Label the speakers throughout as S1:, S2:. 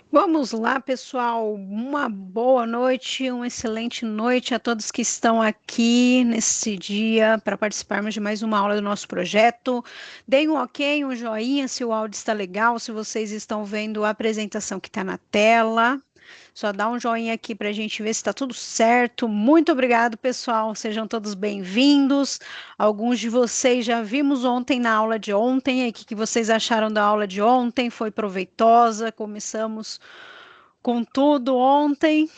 S1: Vamos lá, pessoal. Uma boa noite, uma excelente noite a todos que estão aqui nesse dia para participarmos de mais uma aula do nosso projeto. Deem um ok, um joinha se o áudio está legal, se vocês estão vendo a apresentação que está na tela. Só dá um joinha aqui para a gente ver se está tudo certo. Muito obrigado, pessoal. Sejam todos bem-vindos. Alguns de vocês já vimos ontem na aula de ontem. E o que vocês acharam da aula de ontem? Foi proveitosa? Começamos com tudo ontem.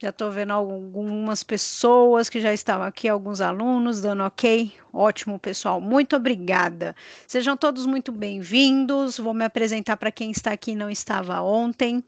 S1: Já estou vendo algumas pessoas que já estavam aqui, alguns alunos dando ok. Ótimo, pessoal. Muito obrigada. Sejam todos muito bem-vindos. Vou me apresentar para quem está aqui e não estava ontem.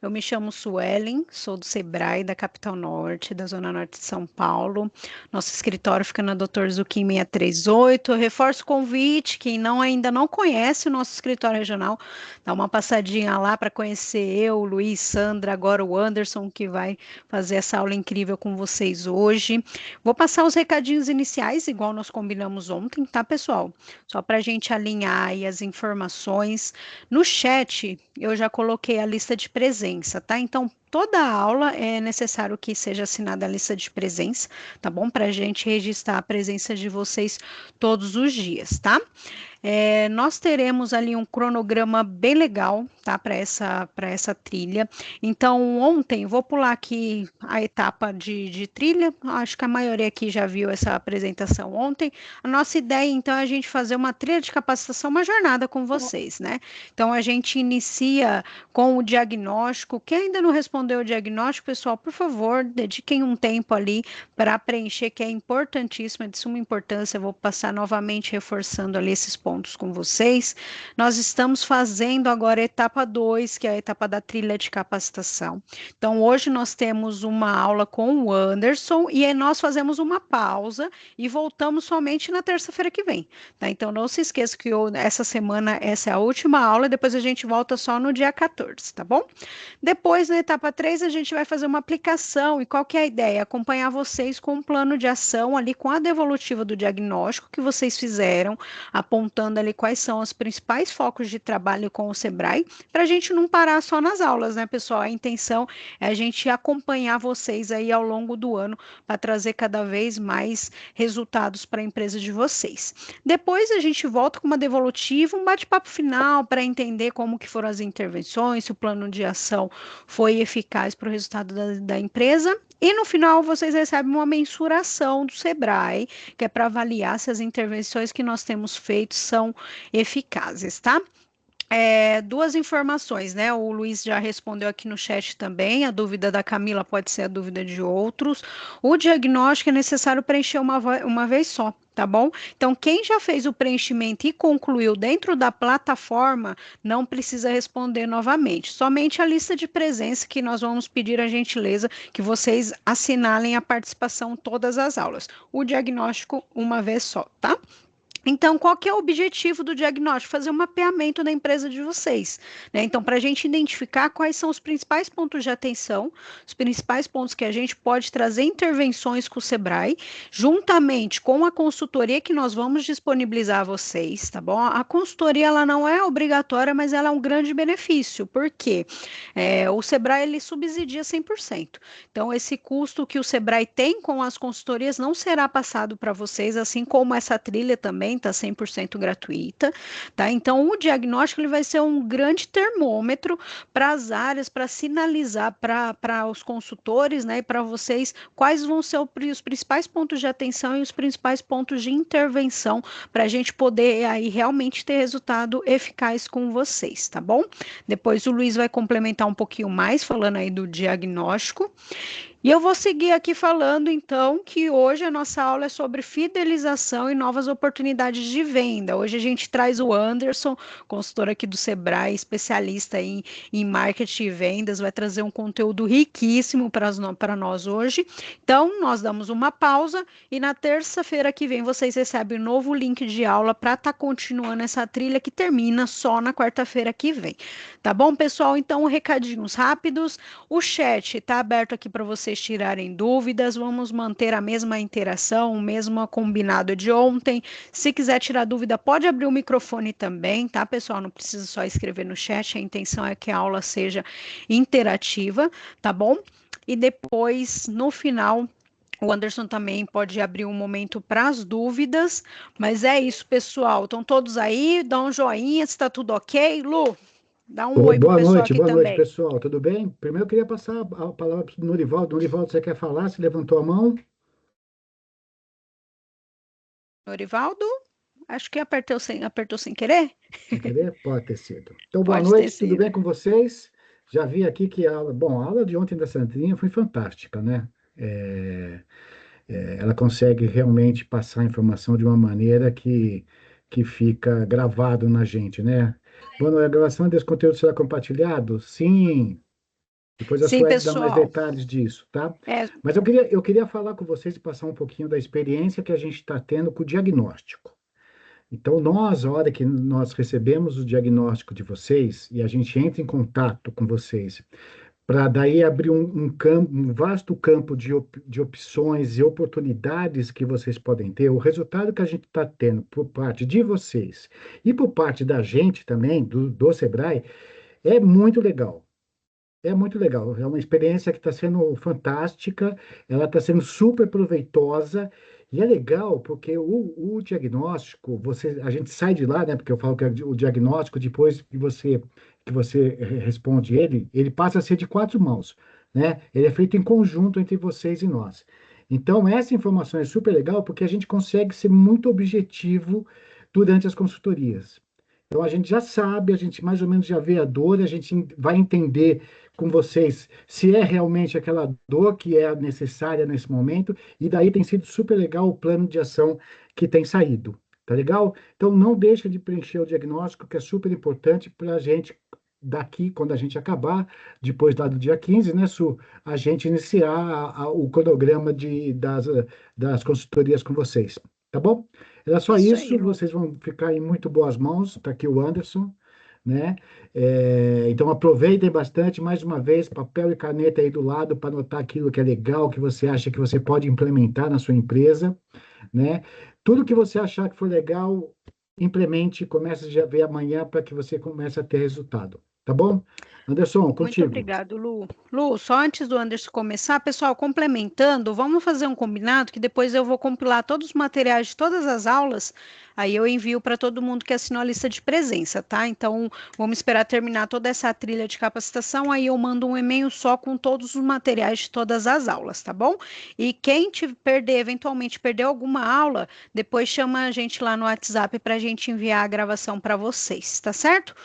S1: Eu me chamo Suelen, sou do Sebrae, da Capital Norte, da Zona Norte de São Paulo. Nosso escritório fica na Doutor Zuquim 638. Eu reforço o convite, quem ainda não conhece o nosso escritório regional, dá uma passadinha lá para conhecer eu, o Luiz, Sandra, agora o Anderson, que vai fazer essa aula incrível com vocês hoje. Vou passar os recadinhos iniciais, igual nós combinamos ontem, tá, pessoal? Só para a gente alinhar aí as informações. No chat, eu já coloquei a lista de presença, tá? Então, toda aula é necessário que seja assinada a lista de presença, tá bom? Para a gente registrar a presença de vocês todos os dias, tá? Nós teremos ali um cronograma bem legal, tá? Para essa trilha. Então, ontem, vou pular aqui a etapa de trilha. Acho que a maioria aqui já viu essa apresentação ontem. A nossa ideia, então, é a gente fazer uma trilha de capacitação, uma jornada com vocês, né? Então, a gente inicia com o diagnóstico. Quem ainda não respondeu o diagnóstico, pessoal, por favor, dediquem um tempo ali para preencher, que é importantíssimo, é de suma importância. Eu vou passar novamente reforçando ali esses pontos com vocês. Nós estamos fazendo agora a etapa 2, que é a etapa da trilha de capacitação. Então, hoje nós temos uma aula com o Anderson e aí nós fazemos uma pausa e voltamos somente na terça-feira que vem, tá? Então, não se esqueça que essa semana essa é a última aula, depois a gente volta só no dia 14, tá bom? Depois, na etapa 3, a gente vai fazer uma aplicação. E qual que é a ideia? Acompanhar vocês com um plano de ação ali com a devolutiva do diagnóstico que vocês fizeram, apontando ali quais são os principais focos de trabalho com o Sebrae, para a gente não parar só nas aulas, né, pessoal? A intenção é a gente acompanhar vocês aí ao longo do ano para trazer cada vez mais resultados para a empresa de vocês. Depois a gente volta com uma devolutiva, um bate-papo final para entender como que foram as intervenções, se o plano de ação foi eficaz para o resultado da empresa. E no final vocês recebem uma mensuração do Sebrae, que é para avaliar se as intervenções que nós temos feito são eficazes, tá? Duas informações, né? O Luiz já respondeu aqui no chat também. A dúvida da Camila pode ser a dúvida de outros. O diagnóstico é necessário preencher uma vez só, tá bom? Então, quem já fez o preenchimento e concluiu dentro da plataforma, não precisa responder novamente. Somente a lista de presença que nós vamos pedir a gentileza que vocês assinalem a participação em todas as aulas. O diagnóstico, uma vez só, tá? Então, qual que é o objetivo do diagnóstico? Fazer um mapeamento da empresa de vocês, né? Então, para a gente identificar quais são os principais pontos de atenção, os principais pontos que a gente pode trazer intervenções com o Sebrae, juntamente com a consultoria que nós vamos disponibilizar a vocês, tá bom? A consultoria, ela não é obrigatória, mas ela é um grande benefício, porque o Sebrae, ele subsidia 100%. Então, esse custo que o Sebrae tem com as consultorias não será passado para vocês, assim como essa trilha também está 100% gratuita, tá? Então, o diagnóstico ele vai ser um grande termômetro para as áreas, para sinalizar para os consultores, né, e para vocês quais vão ser os principais pontos de atenção e os principais pontos de intervenção para a gente poder aí realmente ter resultado eficaz com vocês, tá bom? Depois o Luiz vai complementar um pouquinho mais, falando aí do diagnóstico. E eu vou seguir aqui falando, então, que hoje a nossa aula é sobre fidelização e novas oportunidades de venda. Hoje a gente traz o Anderson, consultor aqui do Sebrae, especialista em marketing e vendas, vai trazer um conteúdo riquíssimo para nós hoje. Então, nós damos uma pausa e na terça-feira que vem vocês recebem um novo link de aula para estar continuando essa trilha que termina só na quarta-feira que vem. Tá bom, pessoal? Então, recadinhos rápidos. O chat está aberto aqui para vocês vocês tirarem dúvidas, vamos manter a mesma interação, o mesmo combinado de ontem. Se quiser tirar dúvida, pode abrir o microfone também, tá, pessoal? Não precisa só escrever no chat, a intenção é que a aula seja interativa, tá bom? E depois, no final, o Anderson também pode abrir um momento para as dúvidas, mas é isso, pessoal. Estão todos aí? Dá um joinha se está tudo ok. Lu, dá um oi pro pessoal aqui
S2: Boa noite,
S1: também.
S2: pessoal. Tudo bem? Primeiro eu queria passar a palavra para o Norivaldo. Norivaldo, você quer falar? Você levantou a mão?
S1: Norivaldo, acho que apertou sem querer.
S2: Sem querer? Pode ter sido. Então, boa
S1: Pode ter
S2: noite, tudo
S1: sido.
S2: bem com vocês? Já vi aqui que a aula de ontem da Sandrinha foi fantástica, né? É, ela consegue realmente passar a informação de uma maneira que fica gravado na gente, né? Bom, a gravação desse conteúdo será compartilhado? Sim. Depois a
S1: Sim,
S2: Sueli dá mais
S1: pessoal.
S2: detalhes disso, tá?
S1: É,
S2: Mas eu queria falar com vocês e passar um pouquinho da experiência que a gente está tendo com o diagnóstico. Então, nós, a hora que nós recebemos o diagnóstico de vocês e a gente entra em contato com vocês, para daí abrir um vasto campo de opções e oportunidades que vocês podem ter, o resultado que a gente está tendo por parte de vocês e por parte da gente também, do Sebrae, é muito legal. É muito legal, é uma experiência que está sendo fantástica, ela está sendo super proveitosa e é legal porque o diagnóstico, a gente sai de lá, né? Porque eu falo que o diagnóstico, depois que você responde ele, ele passa a ser de quatro mãos, né? Ele é feito em conjunto entre vocês e nós. Então, essa informação é super legal porque a gente consegue ser muito objetivo durante as consultorias. Então, a gente já sabe, a gente mais ou menos já vê a dor, a gente vai entender com vocês se é realmente aquela dor que é necessária nesse momento, e daí tem sido super legal o plano de ação que tem saído, tá legal? Então não deixa de preencher o diagnóstico, que é super importante para a gente, daqui, quando a gente acabar, depois lá do dia 15, né, Su, a gente iniciar o cronograma das consultorias com vocês, tá bom? Era só
S1: isso aí,
S2: isso,
S1: Lu.
S2: vocês vão ficar em muito boas mãos, tá aqui o Anderson, né? Então aproveitem bastante, mais uma vez, papel e caneta aí do lado para anotar aquilo que é legal, que você acha que você pode implementar na sua empresa, né? Tudo que você achar que for legal, implemente, comece já a ver amanhã para que você comece a ter resultado, tá bom? Anderson,
S1: Muito
S2: contigo.
S1: obrigado, Lu. Lu, só antes do Anderson começar, pessoal, complementando, vamos fazer um combinado que depois eu vou compilar todos os materiais de todas as aulas, aí eu envio para todo mundo que assinou a lista de presença, tá? Então, vamos esperar terminar toda essa trilha de capacitação, aí eu mando um e-mail só com todos os materiais de todas as aulas, tá bom? E quem te perder, eventualmente perder alguma aula, depois chama a gente lá no WhatsApp para a gente enviar a gravação para vocês, tá certo?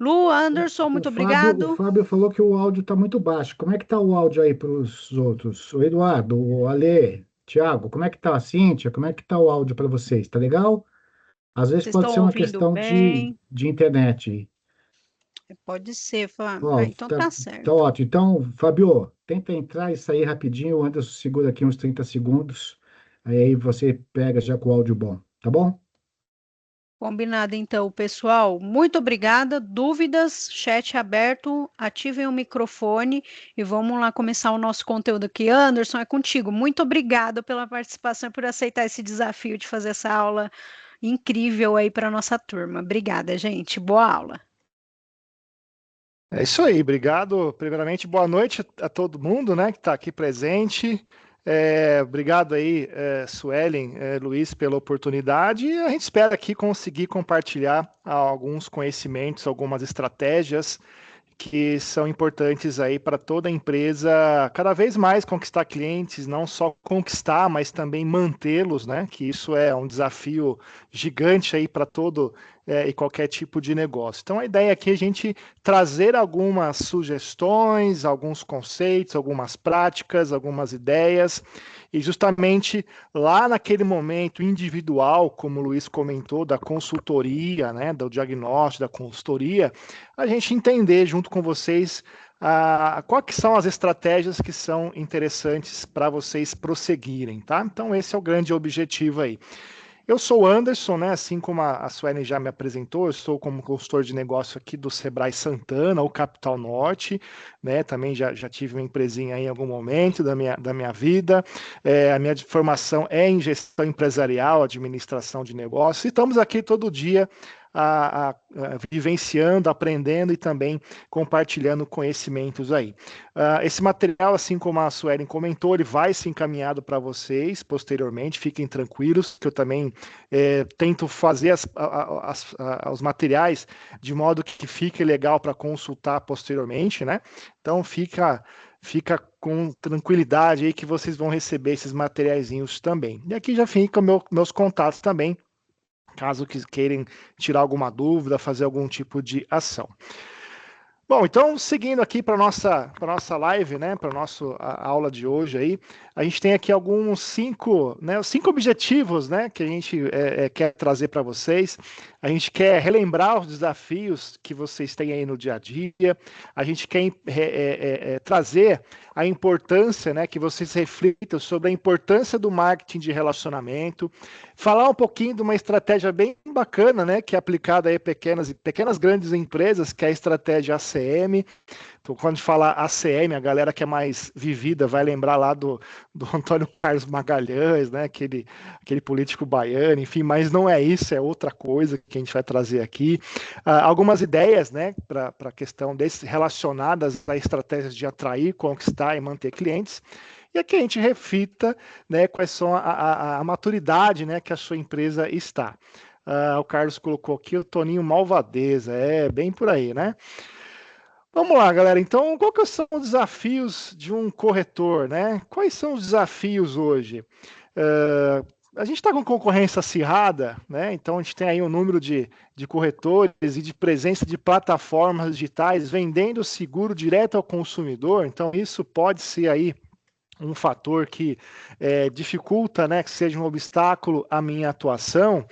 S1: Lu, Anderson, muito
S2: O
S1: obrigado.
S2: Fábio falou que o áudio está muito baixo. Como é que está o áudio aí para os outros? O Eduardo, o Alê, Thiago, como é que tá a Cíntia? Como é que está o áudio para vocês? Tá legal? Às vezes
S1: Vocês
S2: pode
S1: estão
S2: ser uma
S1: ouvindo
S2: questão
S1: bem?
S2: de internet.
S1: Pode ser,
S2: Ó,
S1: então
S2: tá,
S1: tá
S2: tá
S1: certo.
S2: ótimo. Então, Fábio, tenta entrar e sair rapidinho. O Anderson segura aqui uns 30 segundos. Aí você pega já com o áudio bom, tá bom?
S1: Combinado, então, pessoal. Muito obrigada. Dúvidas, chat aberto, ativem o microfone e vamos lá começar o nosso conteúdo aqui. Anderson, é contigo. Muito obrigada pela participação e por aceitar esse desafio de fazer essa aula incrível aí para a nossa turma. Obrigada, gente. Boa aula.
S3: É isso aí, obrigado. Primeiramente, boa noite a todo mundo, né, que está aqui presente. Obrigado aí, Suelen, Luiz, pela oportunidade. E a gente espera aqui conseguir compartilhar alguns conhecimentos, algumas estratégias que são importantes aí para toda empresa cada vez mais conquistar clientes, não só conquistar, mas também mantê-los, né? Que isso é um desafio gigante aí para todo e qualquer tipo de negócio. Então a ideia aqui é a gente trazer algumas sugestões, alguns conceitos, algumas práticas, algumas ideias, e justamente lá naquele momento individual, como o Luiz comentou, da consultoria, né? Do diagnóstico, da consultoria, a gente entender junto com vocês quais que são as estratégias que são interessantes para vocês prosseguirem, tá? Então esse é o grande objetivo aí. Eu sou o Anderson, né? Assim como a Suelen já me apresentou, eu sou como consultor de negócio aqui do Sebrae Santana, ou Capital Norte, né? Também já tive uma empresinha aí em algum momento da minha vida. A minha formação é em gestão empresarial, administração de negócios, e estamos aqui todo dia vivenciando, aprendendo e também compartilhando conhecimentos aí. Esse material, assim como a Suelen comentou, ele vai ser encaminhado para vocês posteriormente, fiquem tranquilos, que eu também tento fazer os materiais de modo que fique legal para consultar posteriormente, né? Então fica com tranquilidade aí que vocês vão receber esses materiaizinhos também. E aqui já ficam meus contatos também, caso queiram tirar alguma dúvida, fazer algum tipo de ação. Bom, então, seguindo aqui para a nossa live, né, para a nossa aula de hoje aí, a gente tem aqui alguns cinco objetivos, né, que a gente quer trazer para vocês. A gente quer relembrar os desafios que vocês têm aí no dia a dia, a gente quer trazer a importância, né, que vocês reflitam sobre a importância do marketing de relacionamento, falar um pouquinho de uma estratégia bem bacana, né, que é aplicada aí a pequenas grandes empresas, que é a estratégia ACM. Então, quando a gente fala ACM, a galera que é mais vivida vai lembrar lá do Antônio Carlos Magalhães, né, aquele político baiano, enfim, mas não é isso, é outra coisa que a gente vai trazer aqui. Algumas ideias, né, para a questão relacionadas a estratégias de atrair, conquistar e manter clientes. E aqui a gente reflita, né, quais são a maturidade, né, que a sua empresa está. O Carlos colocou aqui o Toninho Malvadeza, bem por aí, né? Vamos lá, galera. Então, quais são os desafios de um corretor, né? Quais são os desafios hoje? A gente está com concorrência acirrada, né? Então a gente tem aí um número de corretores e de presença de plataformas digitais vendendo seguro direto ao consumidor. Então, isso pode ser aí um fator que dificulta, né, que seja um obstáculo à minha atuação.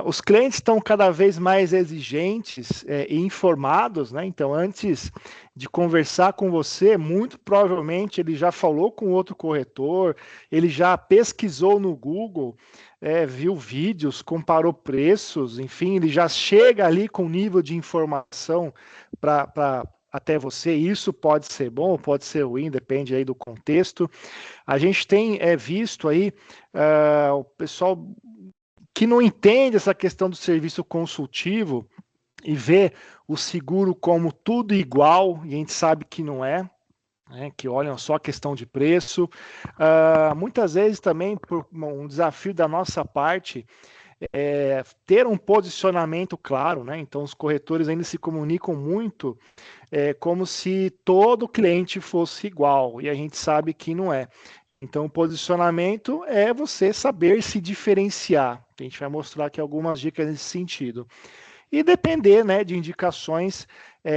S3: Os clientes estão cada vez mais exigentes e informados, né? Então, antes de conversar com você, muito provavelmente ele já falou com outro corretor, ele já pesquisou no Google, viu vídeos, comparou preços, enfim, ele já chega ali com nível de informação para até você. Isso pode ser bom, pode ser ruim, depende aí do contexto. A gente tem visto aí o pessoal que não entende essa questão do serviço consultivo e vê o seguro como tudo igual, e a gente sabe que não é, né, que olham só a questão de preço. Muitas vezes também, por um desafio da nossa parte, ter um posicionamento claro, né? Então os corretores ainda se comunicam muito como se todo cliente fosse igual, e a gente sabe que não é. Então, o posicionamento é você saber se diferenciar. A gente vai mostrar aqui algumas dicas nesse sentido. E depender, né, de indicações,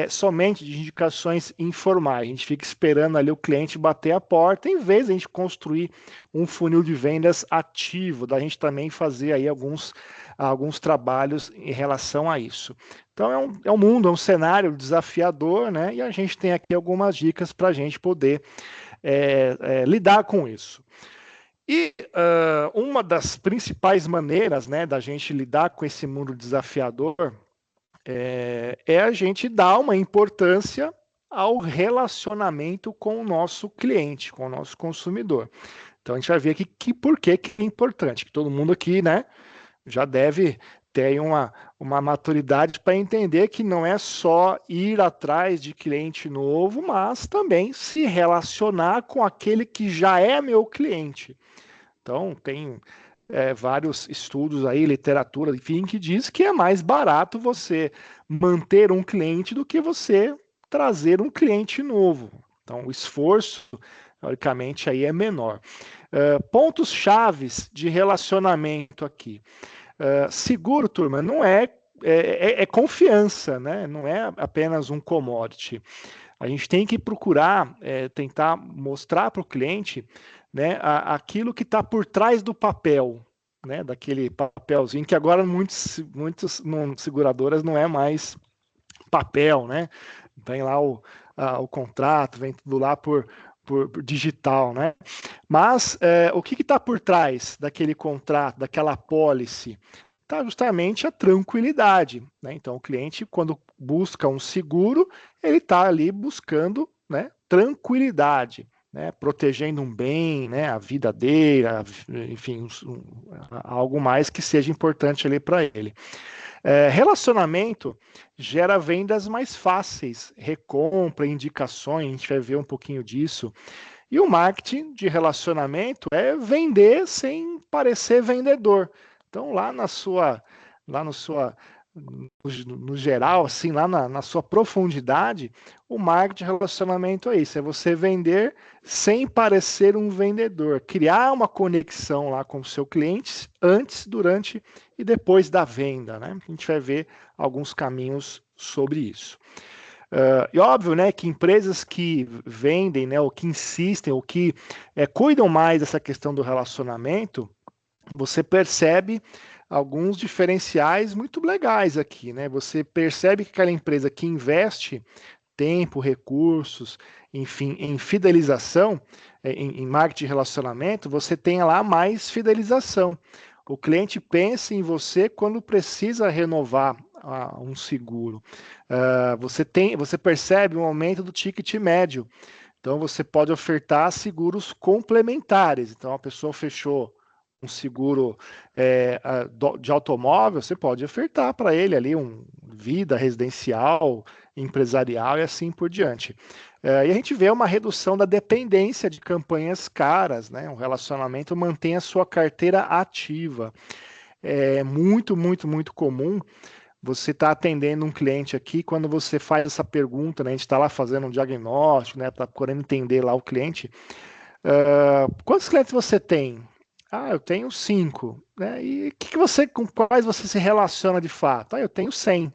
S3: somente de indicações informais. A gente fica esperando ali o cliente bater a porta, em vez de a gente construir um funil de vendas ativo, da gente também fazer aí alguns trabalhos em relação a isso. Então, é um mundo, é um cenário desafiador, né? E a gente tem aqui algumas dicas para a gente poder lidar com isso. E uma das principais maneiras, né, da gente lidar com esse mundo desafiador é a gente dar uma importância ao relacionamento com o nosso cliente, com o nosso consumidor. Então a gente vai ver aqui por que é importante, que todo mundo aqui, né, já deve ter uma maturidade para entender que não é só ir atrás de cliente novo, mas também se relacionar com aquele que já é meu cliente. Então, tem vários estudos aí, literatura, enfim, que diz que é mais barato você manter um cliente do que você trazer um cliente novo. Então, o esforço, teoricamente, aí é menor. Pontos chaves de relacionamento aqui. Seguro, turma, não é confiança, né? Não é apenas um commodity. A gente tem que procurar tentar mostrar para o cliente, né, aquilo que está por trás do papel, né, daquele papelzinho que agora muitas seguradoras não é mais papel, né? Tem lá o contrato, vem tudo lá por por digital, né? Mas o que está por trás daquele contrato, daquela apólice? Está justamente a tranquilidade, né? Então, o cliente, quando busca um seguro, ele está ali buscando, né, tranquilidade, né, protegendo um bem, né, a vida dele, enfim, algo mais que seja importante ali para ele. Relacionamento gera vendas mais fáceis, recompra, indicações, a gente vai ver um pouquinho disso. E o marketing de relacionamento é vender sem parecer vendedor. Então, no geral, assim, lá na sua profundidade, o marketing de relacionamento é isso, é você vender sem parecer um vendedor, criar uma conexão lá com o seu cliente antes, durante e depois da venda, né? A gente vai ver alguns caminhos sobre isso. E óbvio, né, que empresas que vendem, né, ou que insistem, ou que cuidam mais dessa questão do relacionamento, você percebe alguns diferenciais muito legais aqui, né? Você percebe que aquela empresa que investe tempo, recursos, enfim, em fidelização, em marketing de relacionamento, você tem lá mais fidelização. O cliente pensa em você quando precisa renovar um seguro. Você percebe um aumento do ticket médio. Então, você pode ofertar seguros complementares. Então, a pessoa fechou um seguro de automóvel, você pode ofertar para ele ali um vida residencial, empresarial e assim por diante. E a gente vê uma redução da dependência de campanhas caras, né? Um relacionamento mantém a sua carteira ativa. É muito, muito, muito comum você está atendendo um cliente aqui, quando você faz essa pergunta, né, a gente está lá fazendo um diagnóstico, né, está procurando entender lá o cliente. Quantos clientes você tem? Eu tenho 5. Né? E com quais você se relaciona de fato? Eu tenho 100,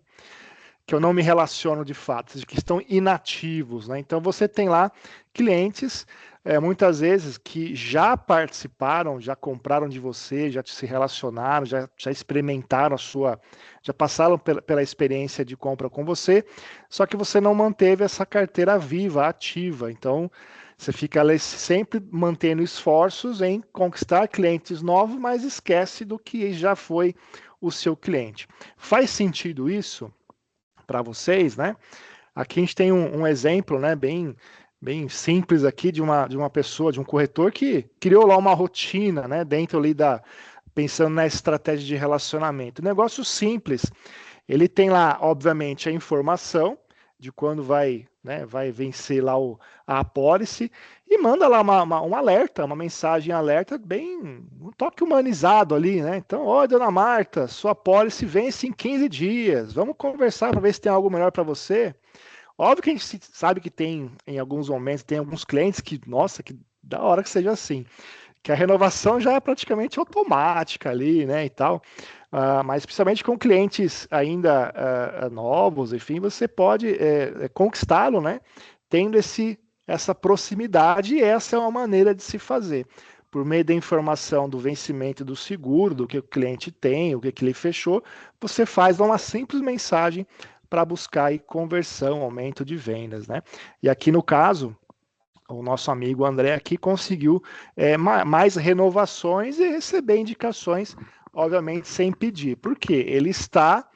S3: que eu não me relaciono de fato, que estão inativos. Né? Então você tem lá clientes, muitas vezes, que já participaram, já compraram de você, já se relacionaram, já experimentaram já passaram pela experiência de compra com você, só que você não manteve essa carteira viva, ativa. Então, você fica ali sempre mantendo esforços em conquistar clientes novos, mas esquece do que já foi o seu cliente. Faz sentido isso para vocês, né? Aqui a gente tem um exemplo, né, bem simples aqui de uma pessoa, de um corretor que criou lá uma rotina, né, dentro ali pensando na estratégia de relacionamento. Negócio simples. Ele tem lá, obviamente, a informação de quando vai vencer lá a apólice e manda lá um alerta, uma mensagem alerta um toque humanizado ali, né? Então, dona Marta, sua apólice vence em 15 dias. Vamos conversar para ver se tem algo melhor para você. Óbvio que a gente sabe que tem, em alguns momentos, tem alguns clientes que, nossa, que da hora que seja assim, que a renovação já é praticamente automática ali, né, e tal. Mas principalmente com clientes ainda novos, enfim, você pode conquistá-lo, né, tendo essa proximidade, e essa é uma maneira de se fazer. Por meio da informação do vencimento do seguro, do que o cliente tem, o que ele fechou, você faz uma simples mensagem para buscar aí conversão, aumento de vendas, né? E aqui no caso, o nosso amigo André aqui conseguiu mais renovações e receber indicações, obviamente sem pedir. Por quê? Ele está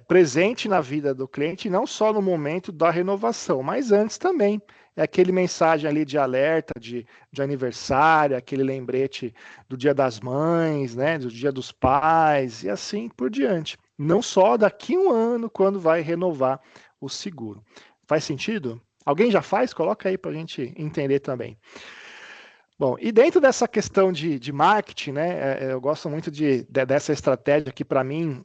S3: presente na vida do cliente, não só no momento da renovação, mas antes também. É aquele mensagem ali de alerta de aniversário, aquele lembrete do Dia das Mães, né, do Dia dos Pais e assim por diante. Não só daqui a um ano, quando vai renovar o seguro. Faz sentido? Alguém já faz? Coloca aí para a gente entender também. Bom, e dentro dessa questão de marketing, né, eu gosto muito dessa estratégia que, para mim,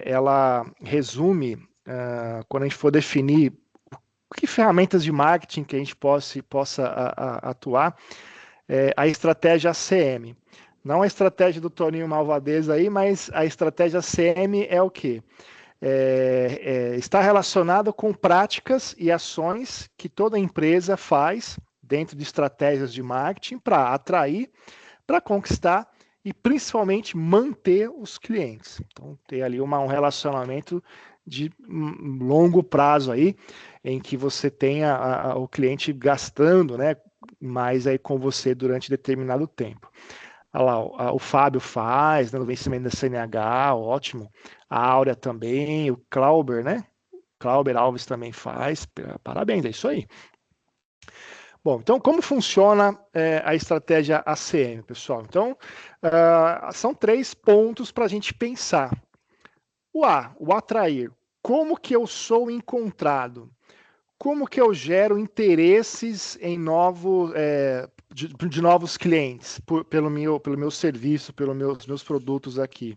S3: ela resume, quando a gente for definir que ferramentas de marketing que a gente possa atuar, a estratégia ACM. Não a estratégia do Toninho Malvadez aí, mas a estratégia ACM é o quê? Está relacionado com práticas e ações que toda empresa faz dentro de estratégias de marketing para atrair, para conquistar e principalmente manter os clientes. Então, ter ali um relacionamento de longo prazo aí, em que você tenha o cliente gastando, né, mais aí com você durante determinado tempo. Olha lá, o Fábio faz, né, no vencimento da CNH, ótimo. A Áurea também, o Clauber, né? Clauber Alves também faz. Parabéns, é isso aí. Bom, então como funciona a estratégia ACM, pessoal? Então, são 3 pontos para a gente pensar. O atrair. Como que eu sou encontrado? Como que eu gero interesses em de novos clientes pelo meu serviço, pelos meus produtos aqui?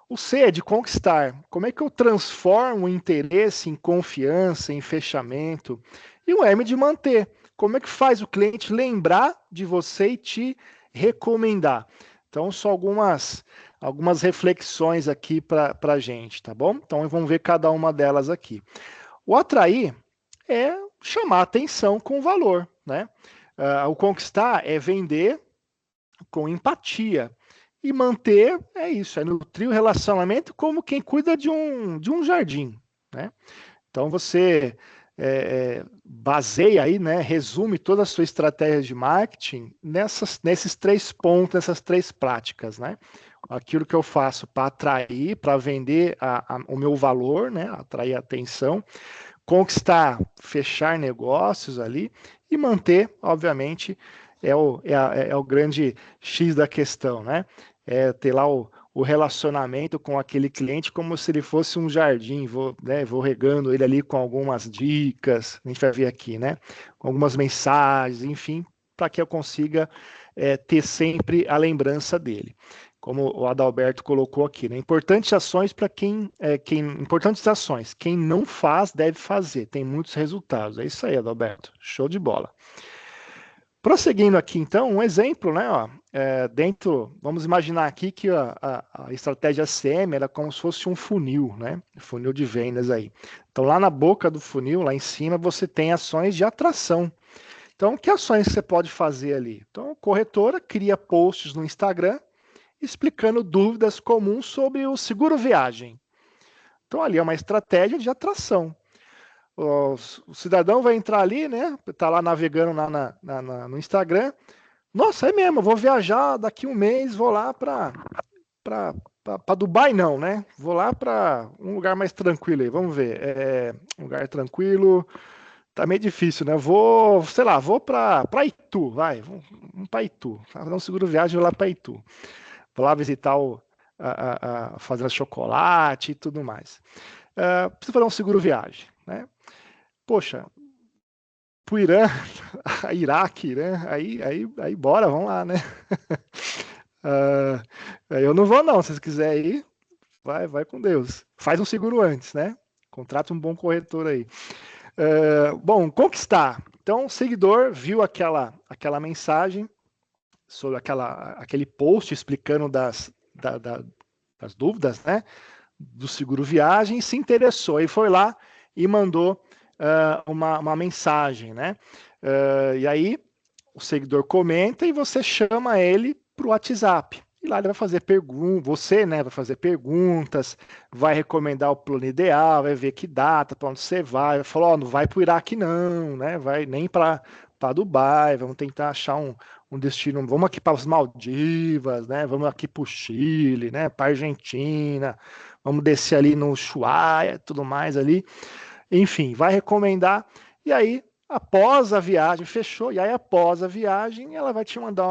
S3: O C é de conquistar. Como é que eu transformo o interesse em confiança, em fechamento? E o M de manter. Como é que faz o cliente lembrar de você e te recomendar? Então, só algumas reflexões aqui para a gente, tá bom? Então, vamos ver cada uma delas aqui. O atrair é chamar atenção com valor, né? O conquistar é vender com empatia. E manter é isso, é nutrir o relacionamento como quem cuida de um jardim, né? Então você baseia aí, né? Resume toda a sua estratégia de marketing nesses 3 pontos, nessas 3 práticas, né? Aquilo que eu faço para atrair, para vender o meu valor, né? Atrair a atenção, conquistar, fechar negócios ali e manter, obviamente, é o grande X da questão, né? É ter lá o relacionamento com aquele cliente como se ele fosse um jardim, vou regando ele ali com algumas dicas, a gente vai ver aqui, né? Com algumas mensagens, enfim, para que eu consiga ter sempre a lembrança dele. Como o Adalberto colocou aqui, né? Importantes ações para importantes ações. Quem não faz, deve fazer. Tem muitos resultados. É isso aí, Adalberto. Show de bola. Prosseguindo aqui, então, um exemplo, né? Ó, vamos imaginar aqui que a estratégia CM era como se fosse um funil, né? Funil de vendas aí. Então, lá na boca do funil, lá em cima, você tem ações de atração. Então, que ações você pode fazer ali? Então, a corretora cria posts no Instagram explicando dúvidas comuns sobre o seguro viagem. Então, ali é uma estratégia de atração. O cidadão vai entrar ali, né? Tá lá navegando no Instagram. Nossa, é mesmo, eu vou viajar daqui um mês, vou lá para Dubai, não, né? Vou lá para um lugar mais tranquilo aí, vamos ver. Um lugar tranquilo, tá meio difícil, né? Vou para Itu, vai, vamos para Itu. Fazer um seguro viagem, vou lá para Itu. Vou lá visitar a fazenda de chocolate e tudo mais. Preciso fazer um seguro viagem, né? Poxa, pro Irã, Iraque, né? Aí bora, vamos lá, né? Eu não vou não, se vocês quiserem ir, vai com Deus. Faz um seguro antes, né? Contrata um bom corretor aí. Bom, conquistar. Então, o seguidor viu aquela mensagem sobre aquele post explicando das dúvidas, né? Do seguro viagem, e se interessou. E foi lá e mandou uma mensagem, né? E aí o seguidor comenta e você chama ele para o WhatsApp. E lá ele vai fazer perguntas, você, né, vai fazer perguntas, vai recomendar o plano ideal, vai ver que data, para onde você vai falar, não vai para o Iraque não, né? Vai nem para Dubai, vamos tentar achar um destino, vamos aqui para as Maldivas, né? Vamos aqui para o Chile, né? Para a Argentina, vamos descer ali no Ushuaia, tudo mais ali. Enfim, vai recomendar, e aí, após a viagem, fechou, e aí após a viagem, ela vai te mandar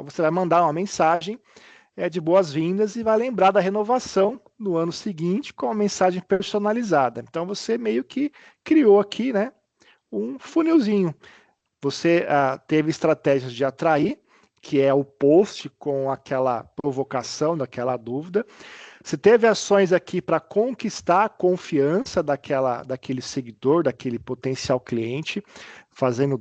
S3: você vai mandar uma mensagem de boas-vindas e vai lembrar da renovação no ano seguinte com uma mensagem personalizada. Então, você meio que criou aqui, né, um funilzinho. Você teve estratégias de atrair, que é o post com aquela provocação, daquela dúvida. Você teve ações aqui para conquistar a confiança daquele seguidor, daquele potencial cliente, fazendo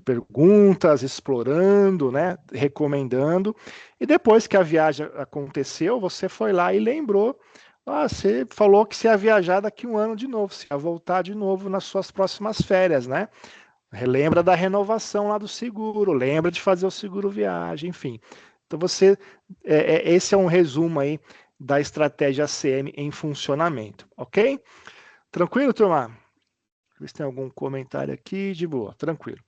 S3: perguntas, explorando, né, recomendando. E depois que a viagem aconteceu, você foi lá e lembrou. Você falou que você ia viajar daqui um ano de novo, você ia voltar de novo nas suas próximas férias, né? Lembra da renovação lá do seguro, lembra de fazer o seguro viagem, enfim. Então esse é um resumo aí da estratégia ACM em funcionamento, ok? Tranquilo, turma? Deixa eu ver se tem algum comentário aqui, de boa, tranquilo.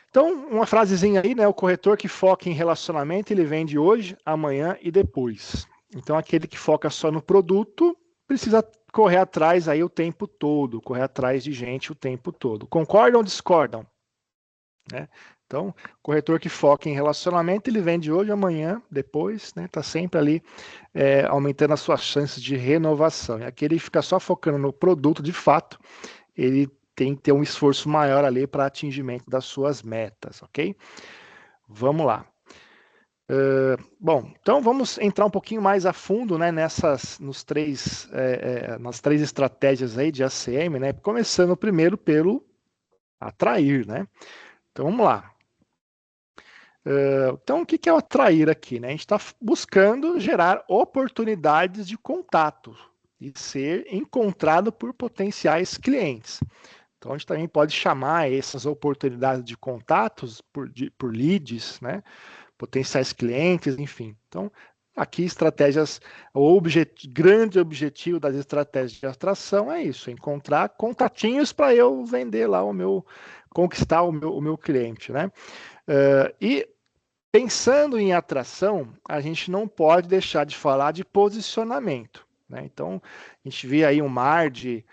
S3: Então, uma frasezinha aí, né? O corretor que foca em relacionamento, ele vende hoje, amanhã e depois. Então, aquele que foca só no produto, precisa correr atrás aí o tempo todo, correr atrás de gente o tempo todo. Concordam ou discordam? Né? Então, corretor que foca em relacionamento, ele vende hoje, amanhã, depois, né? Tá sempre ali aumentando as suas chances de renovação. E aquele que fica só focando no produto, de fato, ele tem que ter um esforço maior ali para atingimento das suas metas, ok? Vamos lá. Bom, então vamos entrar um pouquinho mais a fundo, né, nas três estratégias aí de ACM, né? Começando primeiro pelo atrair, né? Então vamos lá. Então o que é o atrair aqui, né? A gente está buscando gerar oportunidades de contato e ser encontrado por potenciais clientes. Então, a gente também pode chamar essas oportunidades de contatos por leads, né? Potenciais clientes, enfim. Então, aqui estratégias, grande objetivo das estratégias de atração é isso, encontrar contatinhos para eu vender lá conquistar o meu cliente, né? E pensando em atração, a gente não pode deixar de falar de posicionamento, né? Então, a gente vê aí um mar de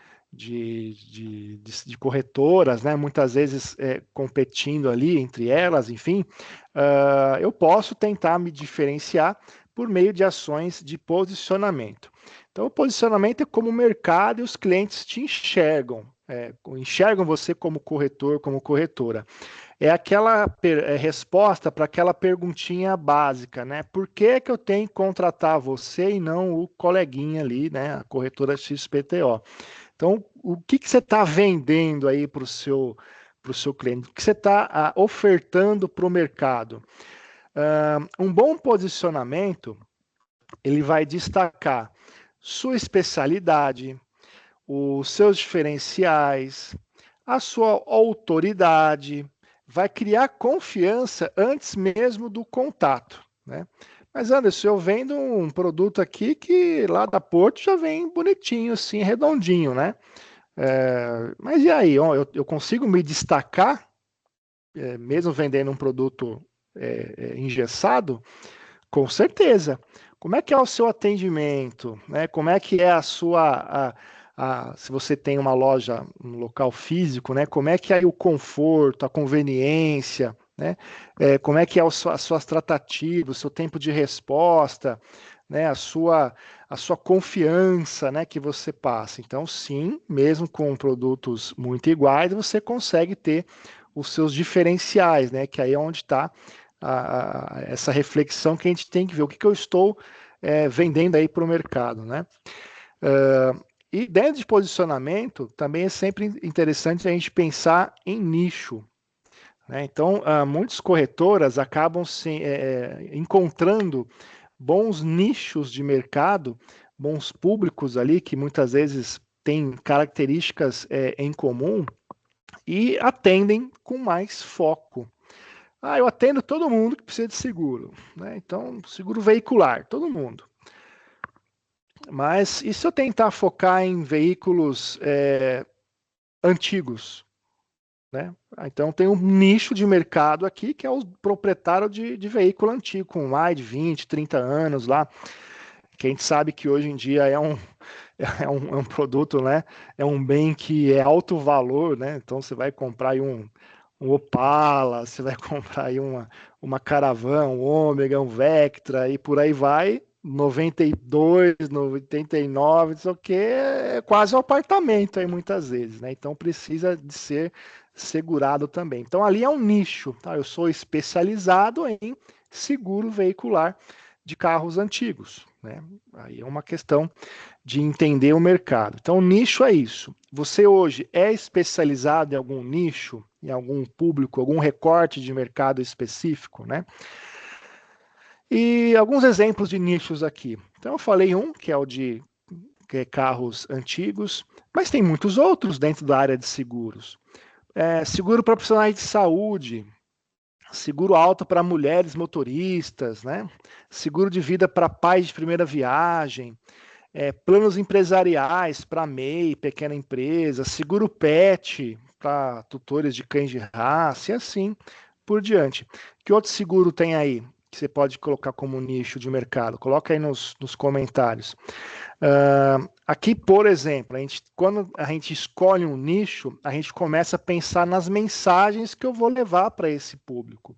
S3: corretoras, né? Muitas vezes competindo ali entre elas, enfim, eu posso tentar me diferenciar por meio de ações de posicionamento. Então, o posicionamento é como o mercado e os clientes te enxergam, enxergam você como corretor, como corretora. É aquela resposta para aquela perguntinha básica, né? Por que eu tenho que contratar você e não o coleguinha ali, né? A corretora XPTO. Então, o que você está vendendo aí para o seu cliente? O que você está ofertando para o mercado? Um bom posicionamento, ele vai destacar sua especialidade, os seus diferenciais, a sua autoridade, vai criar confiança antes mesmo do contato, né? Mas, Anderson, eu vendo um produto aqui que lá da Porto já vem bonitinho, assim, redondinho, né? Mas e aí, eu consigo me destacar, mesmo vendendo um produto engessado? Com certeza. Como é que é o seu atendimento, né? Como é que é a sua... se você tem uma loja, um local físico, né? Como é que é o conforto, a conveniência, né? Como é que é as suas tratativas, o seu tempo de resposta, né? A sua confiança, né? Que você passa. Então, sim, mesmo com produtos muito iguais, você consegue ter os seus diferenciais, né? Que aí é onde está essa reflexão que a gente tem que ver o que eu estou vendendo aí para o mercado, né? E dentro de posicionamento, também é sempre interessante a gente pensar em nicho, né? Então, muitas corretoras acabam encontrando bons nichos de mercado, bons públicos ali, que muitas vezes têm características em comum e atendem com mais foco. Eu atendo todo mundo que precisa de seguro, né? Então, seguro veicular, todo mundo. Mas e se eu tentar focar em veículos antigos, né? Então tem um nicho de mercado aqui que é o proprietário de veículo antigo, com mais de 20, 30 anos lá, que a gente sabe que hoje em dia é um produto, né? É um bem que é alto valor, né? Então você vai comprar aí um Opala, você vai comprar aí uma Caravan, um Ômega, um Vectra e por aí vai, 92, 89, não sei o que, é quase um apartamento aí muitas vezes, né? Então precisa de ser segurado também. Então ali é um nicho, tá? Eu sou especializado em seguro veicular de carros antigos, né? Aí é uma questão de entender o mercado. Então, o nicho é isso. Você hoje é especializado em algum nicho, em algum público, algum recorte de mercado específico, né? E alguns exemplos de nichos aqui. Então, eu falei que é o de carros antigos, mas tem muitos outros dentro da área de seguros. Seguro para profissionais de saúde, seguro alto para mulheres motoristas, né? Seguro de vida para pais de primeira viagem, planos empresariais para MEI, pequena empresa, seguro pet para tutores de cães de raça e assim por diante. Que outro seguro tem aí que você pode colocar como nicho de mercado? Coloca aí nos comentários. Aqui, por exemplo, quando a gente escolhe um nicho, a gente começa a pensar nas mensagens que eu vou levar para esse público,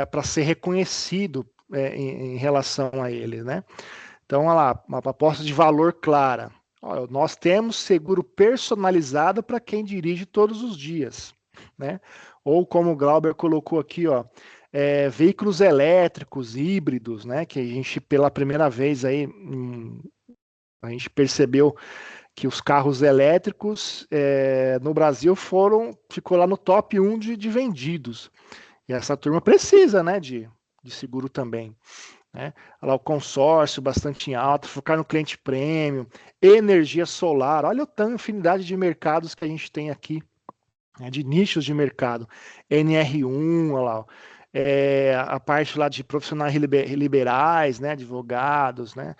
S3: para ser reconhecido em relação a ele, né? Então, olha lá, uma proposta de valor clara. Olha, nós temos seguro personalizado para quem dirige todos os dias, né? Ou como o Glauber colocou aqui, ó, veículos elétricos, híbridos, né? Que a gente, pela primeira vez aí, a gente percebeu que os carros elétricos no Brasil ficou lá no top 1 de vendidos. E essa turma precisa, né, de seguro também. Né? Olha lá, o consórcio bastante alto, focar no cliente premium, energia solar. Olha a tanta infinidade de mercados que a gente tem aqui, né, de nichos de mercado. NR1, olha lá, a parte lá de profissionais liberais, né, advogados, né,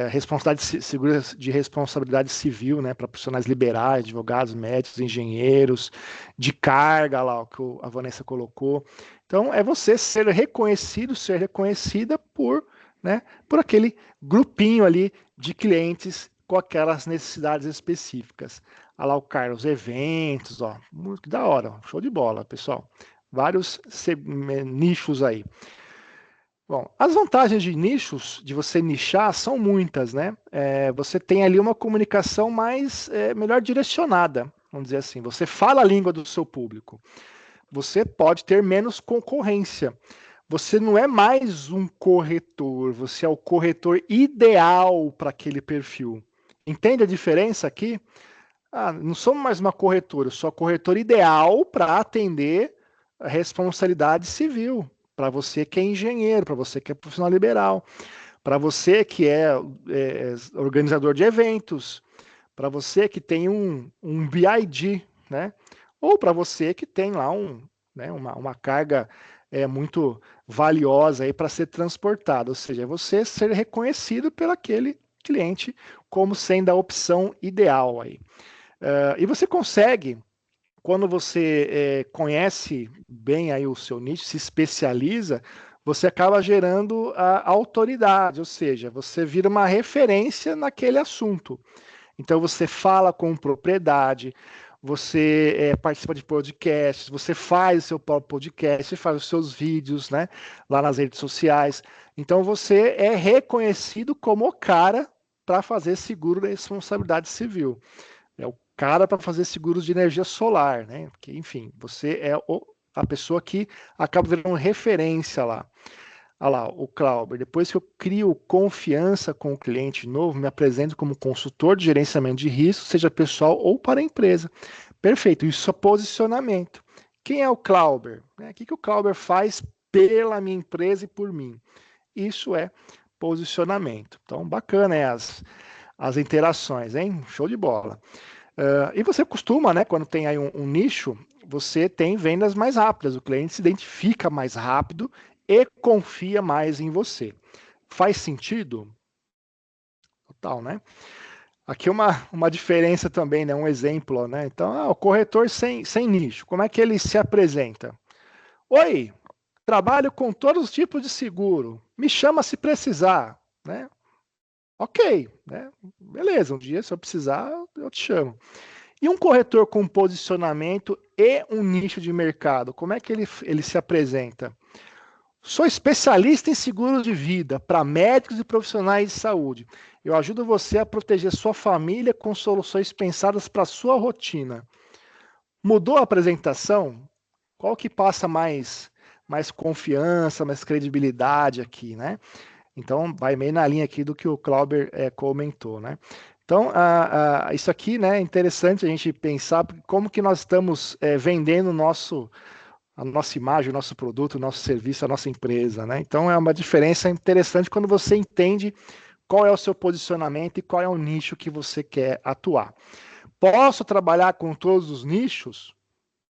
S3: responsabilidade de responsabilidade civil, né, para profissionais liberais, advogados, médicos, engenheiros, de carga, lá, o que a Vanessa colocou. Então, é você ser reconhecido, ser reconhecida né, por aquele grupinho ali de clientes com aquelas necessidades específicas. Olha lá o Carlos, eventos, ó, muito da hora, show de bola, pessoal. Vários nichos aí. Bom, as vantagens de nichos, de você nichar, são muitas, né? Você tem ali uma comunicação melhor direcionada, vamos dizer assim. Você fala a língua do seu público. Você pode ter menos concorrência. Você não é mais um corretor, você é o corretor ideal para aquele perfil. Entende a diferença aqui? Não sou mais uma corretora, eu sou a corretora ideal para atender a responsabilidade civil. Para você que é engenheiro, para você que é profissional liberal, para você que é organizador de eventos, para você que tem um BID, né? Ou para você que tem lá uma carga muito valiosa aí para ser transportada, ou seja, você ser reconhecido pelo aquele cliente como sendo a opção ideal aí. E você consegue, quando você conhece bem aí o seu nicho, se especializa, você acaba gerando a autoridade, ou seja, você vira uma referência naquele assunto. Então você fala com propriedade, você participa de podcasts, você faz o seu próprio podcast, faz os seus vídeos, né, lá nas redes sociais. Então você é reconhecido como o cara para fazer seguro da responsabilidade civil. É o cara para fazer seguros de energia solar, né? Porque, enfim, você é a pessoa que acaba virando referência lá. Olha lá, o Clauber, depois que eu crio confiança com o cliente novo, me apresento como consultor de gerenciamento de risco, seja pessoal ou para a empresa. Perfeito, isso é posicionamento. Quem é o Clauber? O que o Clauber faz pela minha empresa e por mim? Isso é posicionamento. Então, bacana as interações, hein? Show de bola. E você costuma, né, quando tem aí um nicho, você tem vendas mais rápidas, o cliente se identifica mais rápido e confia mais em você. Faz sentido? Total, né? Aqui uma diferença também, né? Um exemplo, né? Então, o corretor sem nicho, como é que ele se apresenta? Oi, trabalho com todos os tipos de seguro, me chama se precisar, né? Ok, né? Beleza, um dia se eu precisar, eu te chamo. E um corretor com posicionamento e um nicho de mercado, como é que ele se apresenta? Sou especialista em seguro de vida para médicos e profissionais de saúde. Eu ajudo você a proteger sua família com soluções pensadas para sua rotina. Mudou a apresentação? Qual que passa mais confiança, mais credibilidade aqui, né? Então, vai meio na linha aqui do que o Clauber comentou, né? Então, isso aqui, né, é interessante a gente pensar como que nós estamos vendendo a nossa imagem, o nosso produto, o nosso serviço, a nossa empresa, né? Então, é uma diferença interessante quando você entende qual é o seu posicionamento e qual é o nicho que você quer atuar. Posso trabalhar com todos os nichos?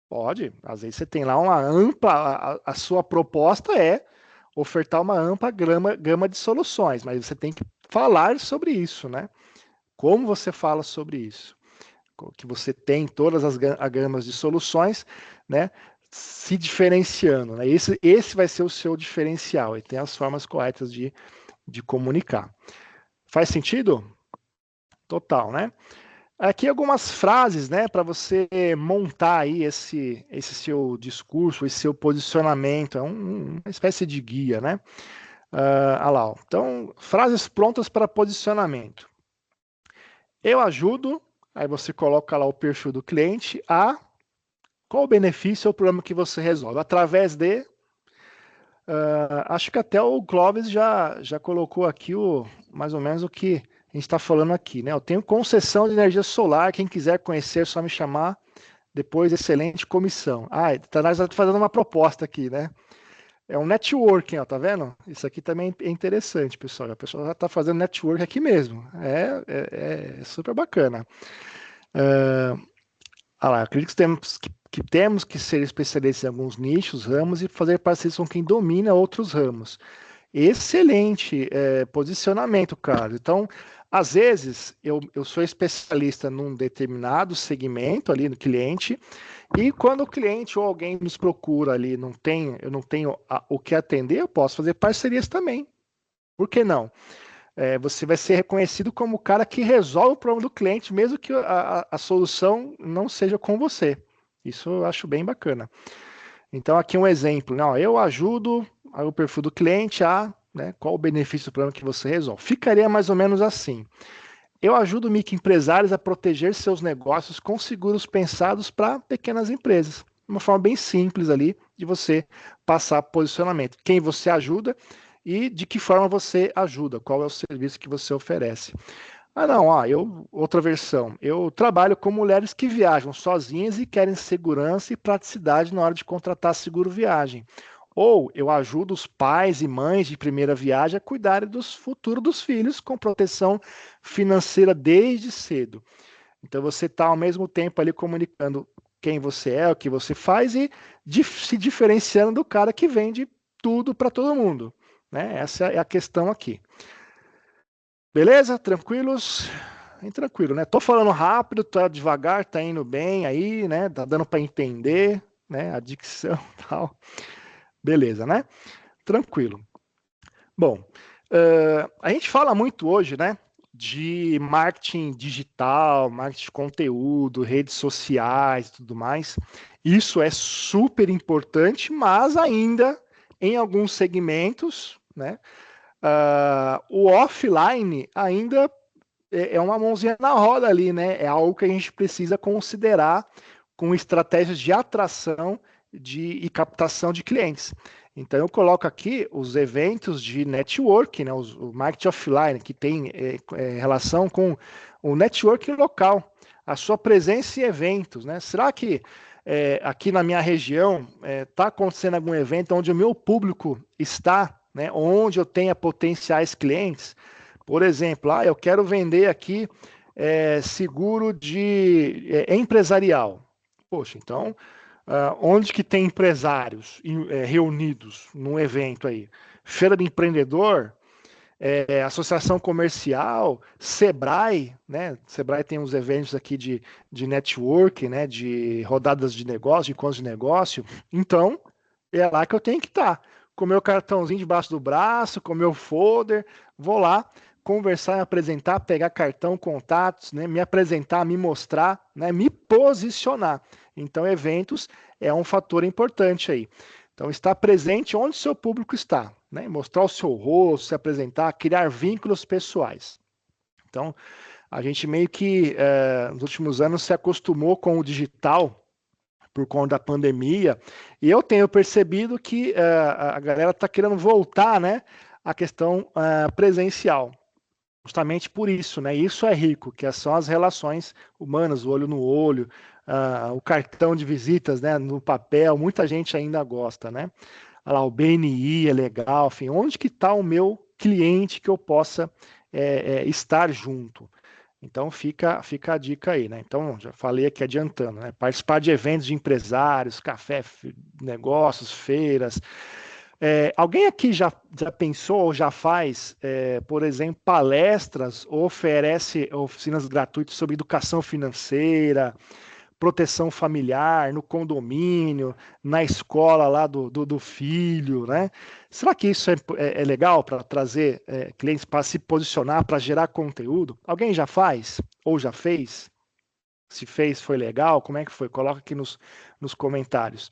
S3: Pode. Às vezes você tem lá uma ampla, a sua proposta é ofertar uma ampla gama de soluções, mas você tem que falar sobre isso, né? Como você fala sobre isso? Que você tem todas as gamas de soluções, né? Se diferenciando, né? Esse vai ser o seu diferencial e tem as formas corretas de comunicar. Faz sentido? Total, né? Aqui algumas frases, né, para você montar aí esse seu discurso, esse seu posicionamento, é uma espécie de guia, né? Lá, ó. Então, frases prontas para posicionamento. Eu ajudo, aí você coloca lá o perfil do cliente, a qual o benefício ou problema que você resolve, através de... acho que até o Clóvis já colocou aqui mais ou menos o que a gente está falando aqui, né? Eu tenho concessão de energia solar, quem quiser conhecer é só me chamar, depois excelente comissão. Nós estamos fazendo uma proposta aqui, né? É um networking, ó, tá vendo? Isso aqui também é interessante, pessoal. A pessoa já está fazendo network aqui mesmo. É super bacana. Acredito que temos que ser especialistas em alguns nichos, ramos e fazer parcerias com quem domina outros ramos. Excelente posicionamento, Carlos. Então, às vezes, eu sou especialista num determinado segmento ali no cliente, e quando o cliente ou alguém nos procura ali, eu não tenho o que atender, eu posso fazer parcerias também. Por que não? Você vai ser reconhecido como o cara que resolve o problema do cliente, mesmo que a solução não seja com você. Isso eu acho bem bacana. Então, aqui um exemplo, né? Eu ajudo o perfil do cliente né, qual o benefício do problema que você resolve. Ficaria mais ou menos assim. Eu ajudo microempresários a proteger seus negócios com seguros pensados para pequenas empresas. Uma forma bem simples ali de você passar posicionamento. Quem você ajuda e de que forma você ajuda, qual é o serviço que você oferece. Outra versão. Eu trabalho com mulheres que viajam sozinhas e querem segurança e praticidade na hora de contratar seguro viagem. Ou eu ajudo os pais e mães de primeira viagem a cuidarem do futuro dos filhos com proteção financeira desde cedo. Então você está ao mesmo tempo ali comunicando quem você é, o que você faz e se diferenciando do cara que vende tudo para todo mundo, né? Essa é a questão aqui. Beleza? Tranquilos? Bem tranquilo, né? Tô falando rápido, tá devagar, tá indo bem aí, né? Tá dando para entender, né? A dicção e tal. Beleza, né? Tranquilo. Bom, a gente fala muito hoje, né? De marketing digital, marketing de conteúdo, redes sociais e tudo mais. Isso é super importante, mas ainda em alguns segmentos, né? O offline ainda é uma mãozinha na roda ali, né? É algo que a gente precisa considerar com estratégias de atração e captação de clientes. Então eu coloco aqui os eventos de network, né? O marketing offline, que tem relação com o networking local, a sua presença em eventos, né? Será que aqui na minha região está acontecendo algum evento onde o meu público está, né? Onde eu tenha potenciais clientes? Por exemplo, eu quero vender aqui seguro de empresarial. Poxa, então, onde que tem empresários reunidos num evento aí? Feira do Empreendedor, associação comercial, Sebrae, né? Sebrae tem uns eventos aqui de network, né? De rodadas de negócio, de encontros de negócio. Então, é lá que eu tenho que estar. Com meu cartãozinho debaixo do braço, com meu folder, vou lá conversar, me apresentar, pegar cartão, contatos, né? Me apresentar, me mostrar, né? Me posicionar. Então, eventos é um fator importante aí. Então, estar presente onde seu público está, né? Mostrar o seu rosto, se apresentar, criar vínculos pessoais. Então, a gente meio que, nos últimos anos, se acostumou com o digital por conta da pandemia, e eu tenho percebido que a galera está querendo voltar, né, à questão presencial. Justamente por isso, né? Isso é rico, que são as relações humanas, o olho no olho, o cartão de visitas, né, no papel, muita gente ainda gosta, né? Olha lá, o BNI é legal, enfim, onde que está o meu cliente que eu possa estar junto? Então fica a dica aí, né? Então, já falei aqui adiantando, né? Participar de eventos de empresários, café, negócios, feiras. Alguém aqui já pensou ou já faz, por exemplo, palestras ou oferece oficinas gratuitas sobre educação financeira, proteção familiar, no condomínio, na escola lá do filho, né? Será que isso é legal para trazer clientes para se posicionar, para gerar conteúdo? Alguém já faz? Ou já fez? Se fez, foi legal? Como é que foi? Coloca aqui nos comentários.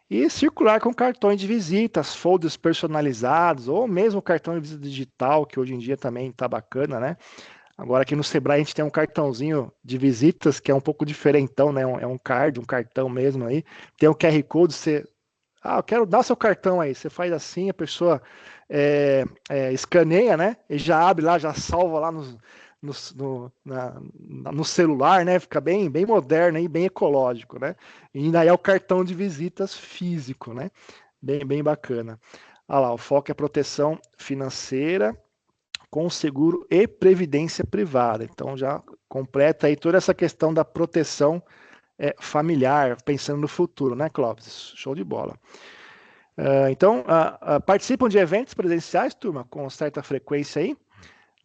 S3: E circular com cartões de visitas, folders personalizados, ou mesmo cartão de visita digital, que hoje em dia também está bacana, né? Agora aqui no Sebrae a gente tem um cartãozinho de visitas que é um pouco diferentão, né? É um card, um cartão mesmo aí. Tem o QR Code, você... eu quero dar seu cartão aí. Você faz assim, a pessoa escaneia, né? E já abre lá, já salva lá no celular, né? Fica bem moderno e bem ecológico, né? E ainda é o cartão de visitas físico, né? Bem bacana. Olha lá, o foco é proteção financeira com seguro e previdência privada. Então já completa aí toda essa questão da proteção familiar, pensando no futuro, né, Clóvis? Show de bola. Então, participam de eventos presenciais, turma, com certa frequência aí.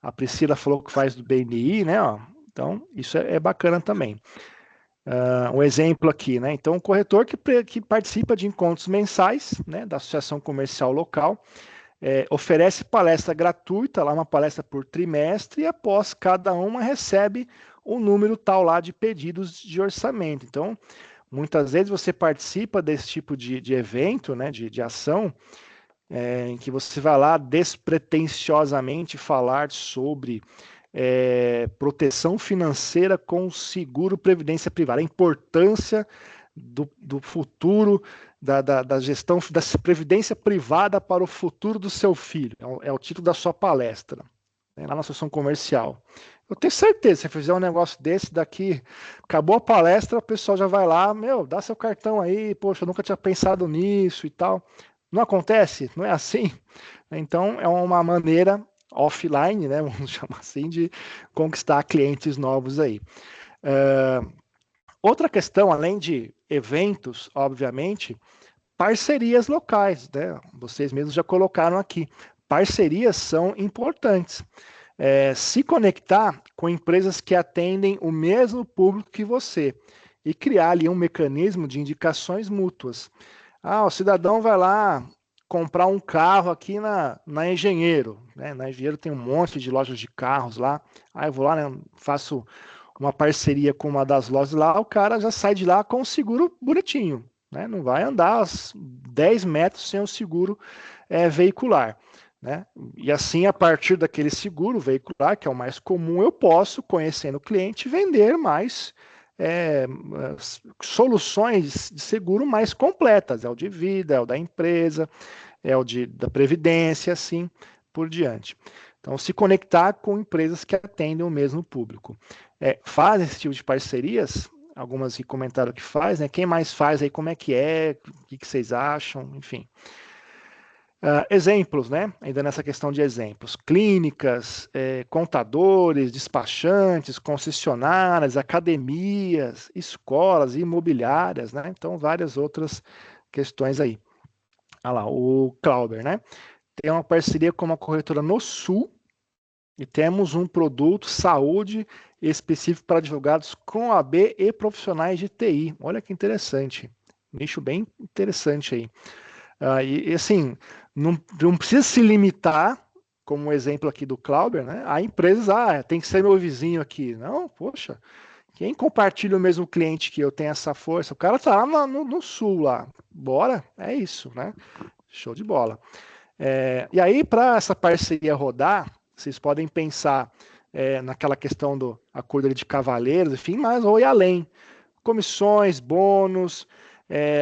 S3: A Priscila falou que faz do BNI, né? Ó. Então, isso é bacana também. Um exemplo aqui, né? Então, o corretor que participa de encontros mensais, né, da associação comercial local, oferece palestra gratuita, lá uma palestra por trimestre, e após cada uma recebe um número tal lá de pedidos de orçamento. Então, muitas vezes você participa desse tipo de evento, né, de ação, em que você vai lá despretensiosamente falar sobre proteção financeira com seguro previdência privada, a importância do futuro da gestão da previdência privada para o futuro do seu filho. É o título da sua palestra, lá na associação comercial. Eu tenho certeza, se você fizer um negócio desse daqui, acabou a palestra, o pessoal já vai lá, dá seu cartão aí, poxa, eu nunca tinha pensado nisso e tal. Não acontece? Não é assim? Então, é uma maneira offline, né, vamos chamar assim, de conquistar clientes novos aí. Outra questão, além de eventos, obviamente, parcerias locais, né? Vocês mesmos já colocaram aqui. Parcerias são importantes. Se conectar com empresas que atendem o mesmo público que você e criar ali um mecanismo de indicações mútuas. O cidadão vai lá comprar um carro aqui na Engenheiro, né? Na Engenheiro tem um monte de lojas de carros lá. Eu vou lá, né, faço uma parceria com uma das lojas lá, o cara já sai de lá com o seguro bonitinho, né? Não vai andar 10 metros sem o seguro veicular, né? E assim, a partir daquele seguro veicular, que é o mais comum, eu posso, conhecendo o cliente, vender mais soluções de seguro mais completas. É o de vida, é o da empresa, é o da previdência, assim por diante. Então, se conectar com empresas que atendem o mesmo público. Faz esse tipo de parcerias, algumas que comentaram que faz, né? Quem mais faz aí, como é que é, o que vocês acham, enfim. Exemplos, né? Ainda nessa questão de exemplos. Clínicas, contadores, despachantes, concessionárias, academias, escolas, imobiliárias, né? Então, várias outras questões aí. Olha lá, o Clauber, né? Tem uma parceria com uma corretora no Sul e temos um produto saúde específico para advogados com AB e profissionais de TI. Olha que interessante. Nicho bem interessante aí. E assim, não precisa se limitar, como o exemplo aqui do Clauber, né? A empresas, tem que ser meu vizinho aqui. Não, poxa, quem compartilha o mesmo cliente que eu tem essa força? O cara tá lá no Sul lá. Bora, é isso, né? Show de bola. E aí, para essa parceria rodar, vocês podem pensar naquela questão do acordo de cavaleiros, enfim, mas ou ir além. Comissões, bônus,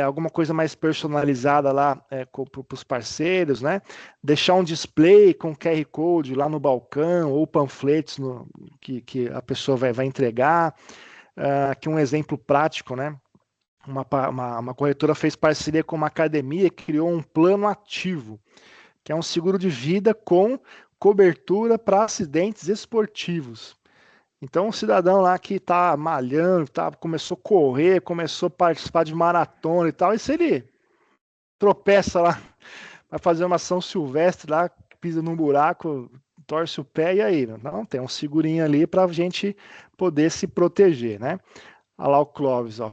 S3: alguma coisa mais personalizada lá para os parceiros, né? Deixar um display com QR Code lá no balcão ou panfletos que a pessoa vai entregar. Aqui um exemplo prático, né? Uma corretora fez parceria com uma academia que criou um plano ativo, que é um seguro de vida com cobertura para acidentes esportivos. Então, um cidadão lá que está malhando, começou a correr, começou a participar de maratona e tal, e se ele tropeça lá, vai fazer uma São Silvestre lá, pisa num buraco, torce o pé, e aí? Não, tem um segurinho ali para a gente poder se proteger, né? Olha lá o Clóvis, ó.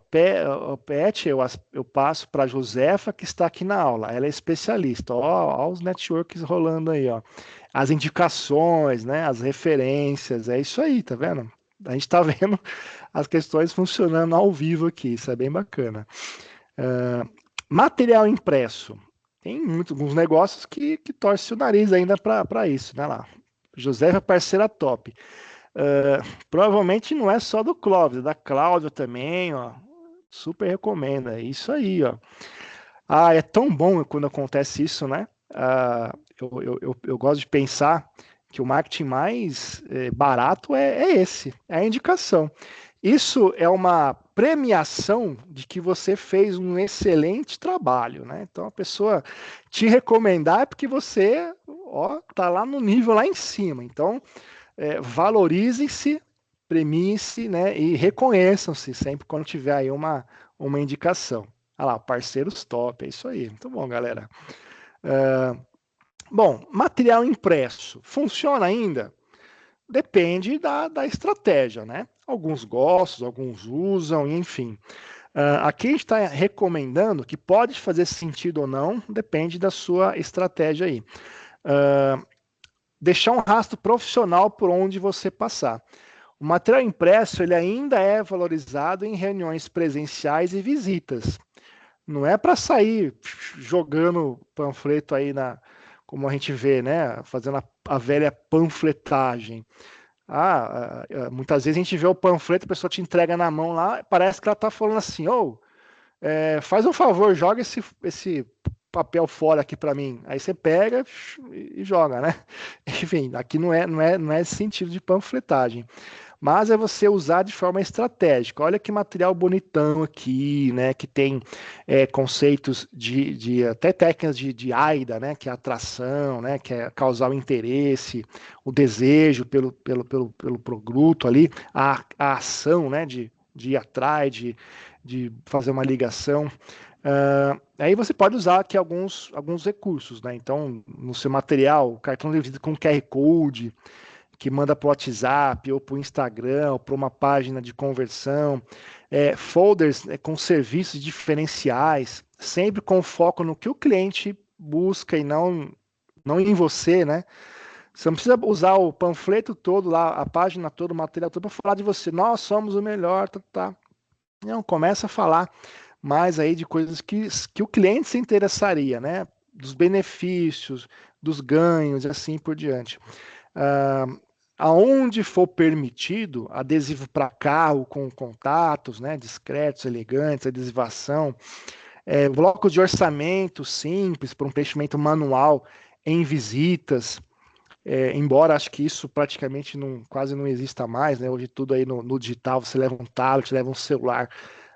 S3: O Pet, eu passo para a Josefa, que está aqui na aula. Ela é especialista. Ó, os networks rolando aí, ó. As indicações, né? As referências. É isso aí, tá vendo? A gente está vendo as questões funcionando ao vivo aqui. Isso é bem bacana. Material impresso. Tem alguns negócios que torcem o nariz ainda para isso, né? Lá. Josefa, parceira top. Provavelmente não é só do Clóvis, é da Cláudia também, ó. Super recomendo, é isso aí, ó. Ah, é tão bom quando acontece isso, né? Eu gosto de pensar que o marketing mais barato é esse, é a indicação. Isso é uma premiação de que você fez um excelente trabalho, né? Então a pessoa te recomendar é porque você, ó, tá lá no nível lá em cima. Então valorizem-se, premiem-se, né, e reconheçam-se sempre quando tiver aí uma indicação. Olha lá, parceiros top, é isso aí. Muito bom, galera. Bom, material impresso, funciona ainda? Depende da estratégia, né? Alguns gostam, alguns usam, enfim. Aqui a gente está recomendando que pode fazer sentido ou não, depende da sua estratégia aí. Deixar um rastro profissional por onde você passar. O material impresso ele ainda é valorizado em reuniões presenciais e visitas. Não é para sair jogando panfleto aí como a gente vê, né? Fazendo a velha panfletagem. Muitas vezes a gente vê o panfleto, a pessoa te entrega na mão lá, parece que ela está falando assim, faz um favor, joga esse papel fora aqui para mim. Aí você pega e joga, né? Enfim, aqui não é esse sentido de panfletagem. Mas é você usar de forma estratégica. Olha que material bonitão aqui, né? Que tem conceitos de até técnicas de AIDA, né? Que é atração, né? Que é causar o interesse, o desejo pelo produto ali, a ação, né? De ir atrás, de fazer uma ligação. Aí você pode usar aqui alguns recursos, né? Então, no seu material, cartão de visita com QR Code, que manda para o WhatsApp, ou para o Instagram, ou para uma página de conversão, folders com serviços diferenciais, sempre com foco no que o cliente busca e não em você, né? Você não precisa usar o panfleto todo lá, a página toda, o material todo para falar de você. Nós somos o melhor, tá. Não, começa a falar mais aí de coisas que o cliente se interessaria, né? Dos benefícios, dos ganhos e assim por diante. Aonde for permitido, adesivo para carro com contatos, né, discretos, elegantes, adesivação, blocos de orçamento simples para um preenchimento manual em visitas, embora acho que isso praticamente quase não exista mais, né? Hoje tudo aí no digital, você leva um tablet, leva um celular,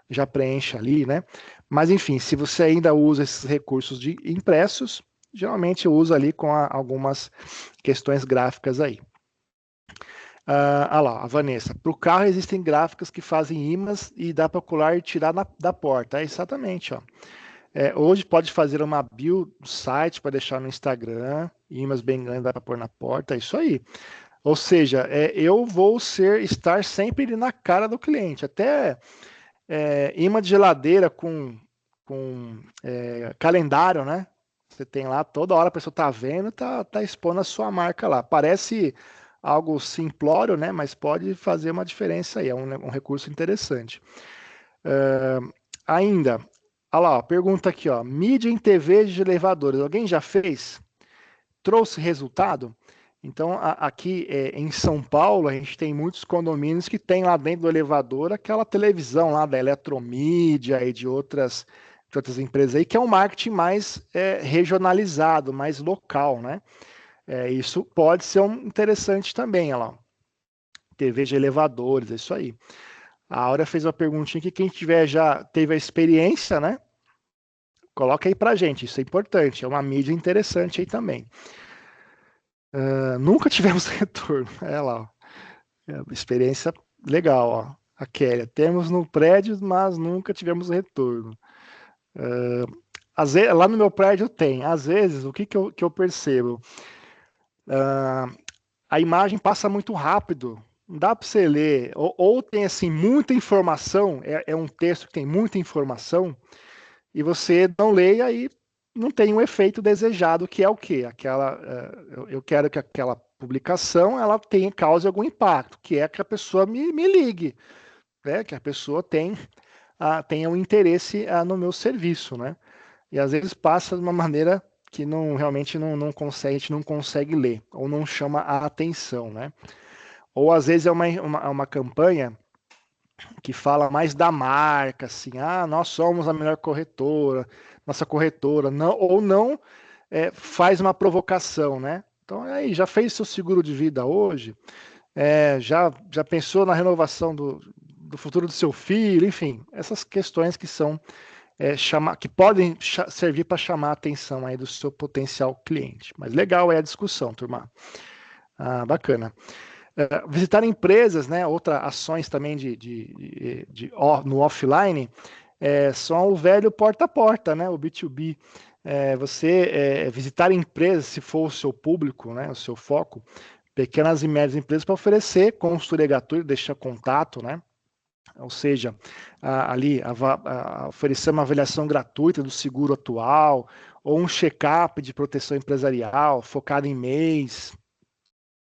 S3: já preenche ali, né? Mas enfim, se você ainda usa esses recursos de impressos, geralmente eu uso ali com algumas questões gráficas aí. Lá, a Vanessa. Para o carro existem gráficas que fazem imãs e dá para colar e tirar da porta. Exatamente, ó. Hoje pode fazer uma bio do site para deixar no Instagram, imãs bem grandes dá para pôr na porta, é isso aí. Ou seja, eu vou estar sempre ali na cara do cliente. Até imã de geladeira com calendário, né? Você tem lá, toda hora a pessoa tá vendo, tá expondo a sua marca lá. Parece algo simplório, né? Mas pode fazer uma diferença aí, é um recurso interessante. Ainda, olha lá, pergunta aqui, ó, mídia em TV de elevadores, alguém já fez? Trouxe resultado? Então, aqui em São Paulo, a gente tem muitos condomínios que tem lá dentro do elevador aquela televisão lá da Eletromídia e de outras empresas aí, que é um marketing mais regionalizado, mais local, né? Isso pode ser interessante também, olha lá. TV de elevadores, é isso aí. A Áurea fez uma perguntinha aqui, quem já teve a experiência, né? Coloca aí pra gente, isso é importante, é uma mídia interessante aí também. Nunca tivemos retorno, lá. Experiência legal, ó. A Kélia, temos no prédio, mas nunca tivemos retorno. Lá no meu prédio tem. Às vezes, o que eu percebo? A imagem passa muito rápido. Não dá para você ler. Ou tem assim muita informação, é um texto que tem muita informação, e você não lê, e aí não tem o efeito desejado, que é o quê? Eu quero que aquela publicação ela cause algum impacto, que é que a pessoa me ligue, né? Que a pessoa tenha um interesse no meu serviço, né? E às vezes passa de uma maneira que realmente não consegue, a gente não consegue ler, ou não chama a atenção, né? Ou às vezes é uma campanha que fala mais da marca, assim, nós somos a melhor corretora, nossa corretora, não, ou não faz uma provocação, né? Então aí, já fez seu seguro de vida hoje? Já pensou na renovação do futuro do seu filho? Enfim, essas questões que são que podem servir para chamar a atenção aí do seu potencial cliente. Mas legal é a discussão, turma. Bacana. Visitar empresas, né? Outras ações também no offline são o velho porta a porta, né? O B2B. Você visitar empresas, se for o seu público, né? O seu foco, pequenas e médias empresas, para oferecer consultoria gratuita, deixar contato, né? Ou seja, oferecer uma avaliação gratuita do seguro atual, ou um check-up de proteção empresarial focado em mês,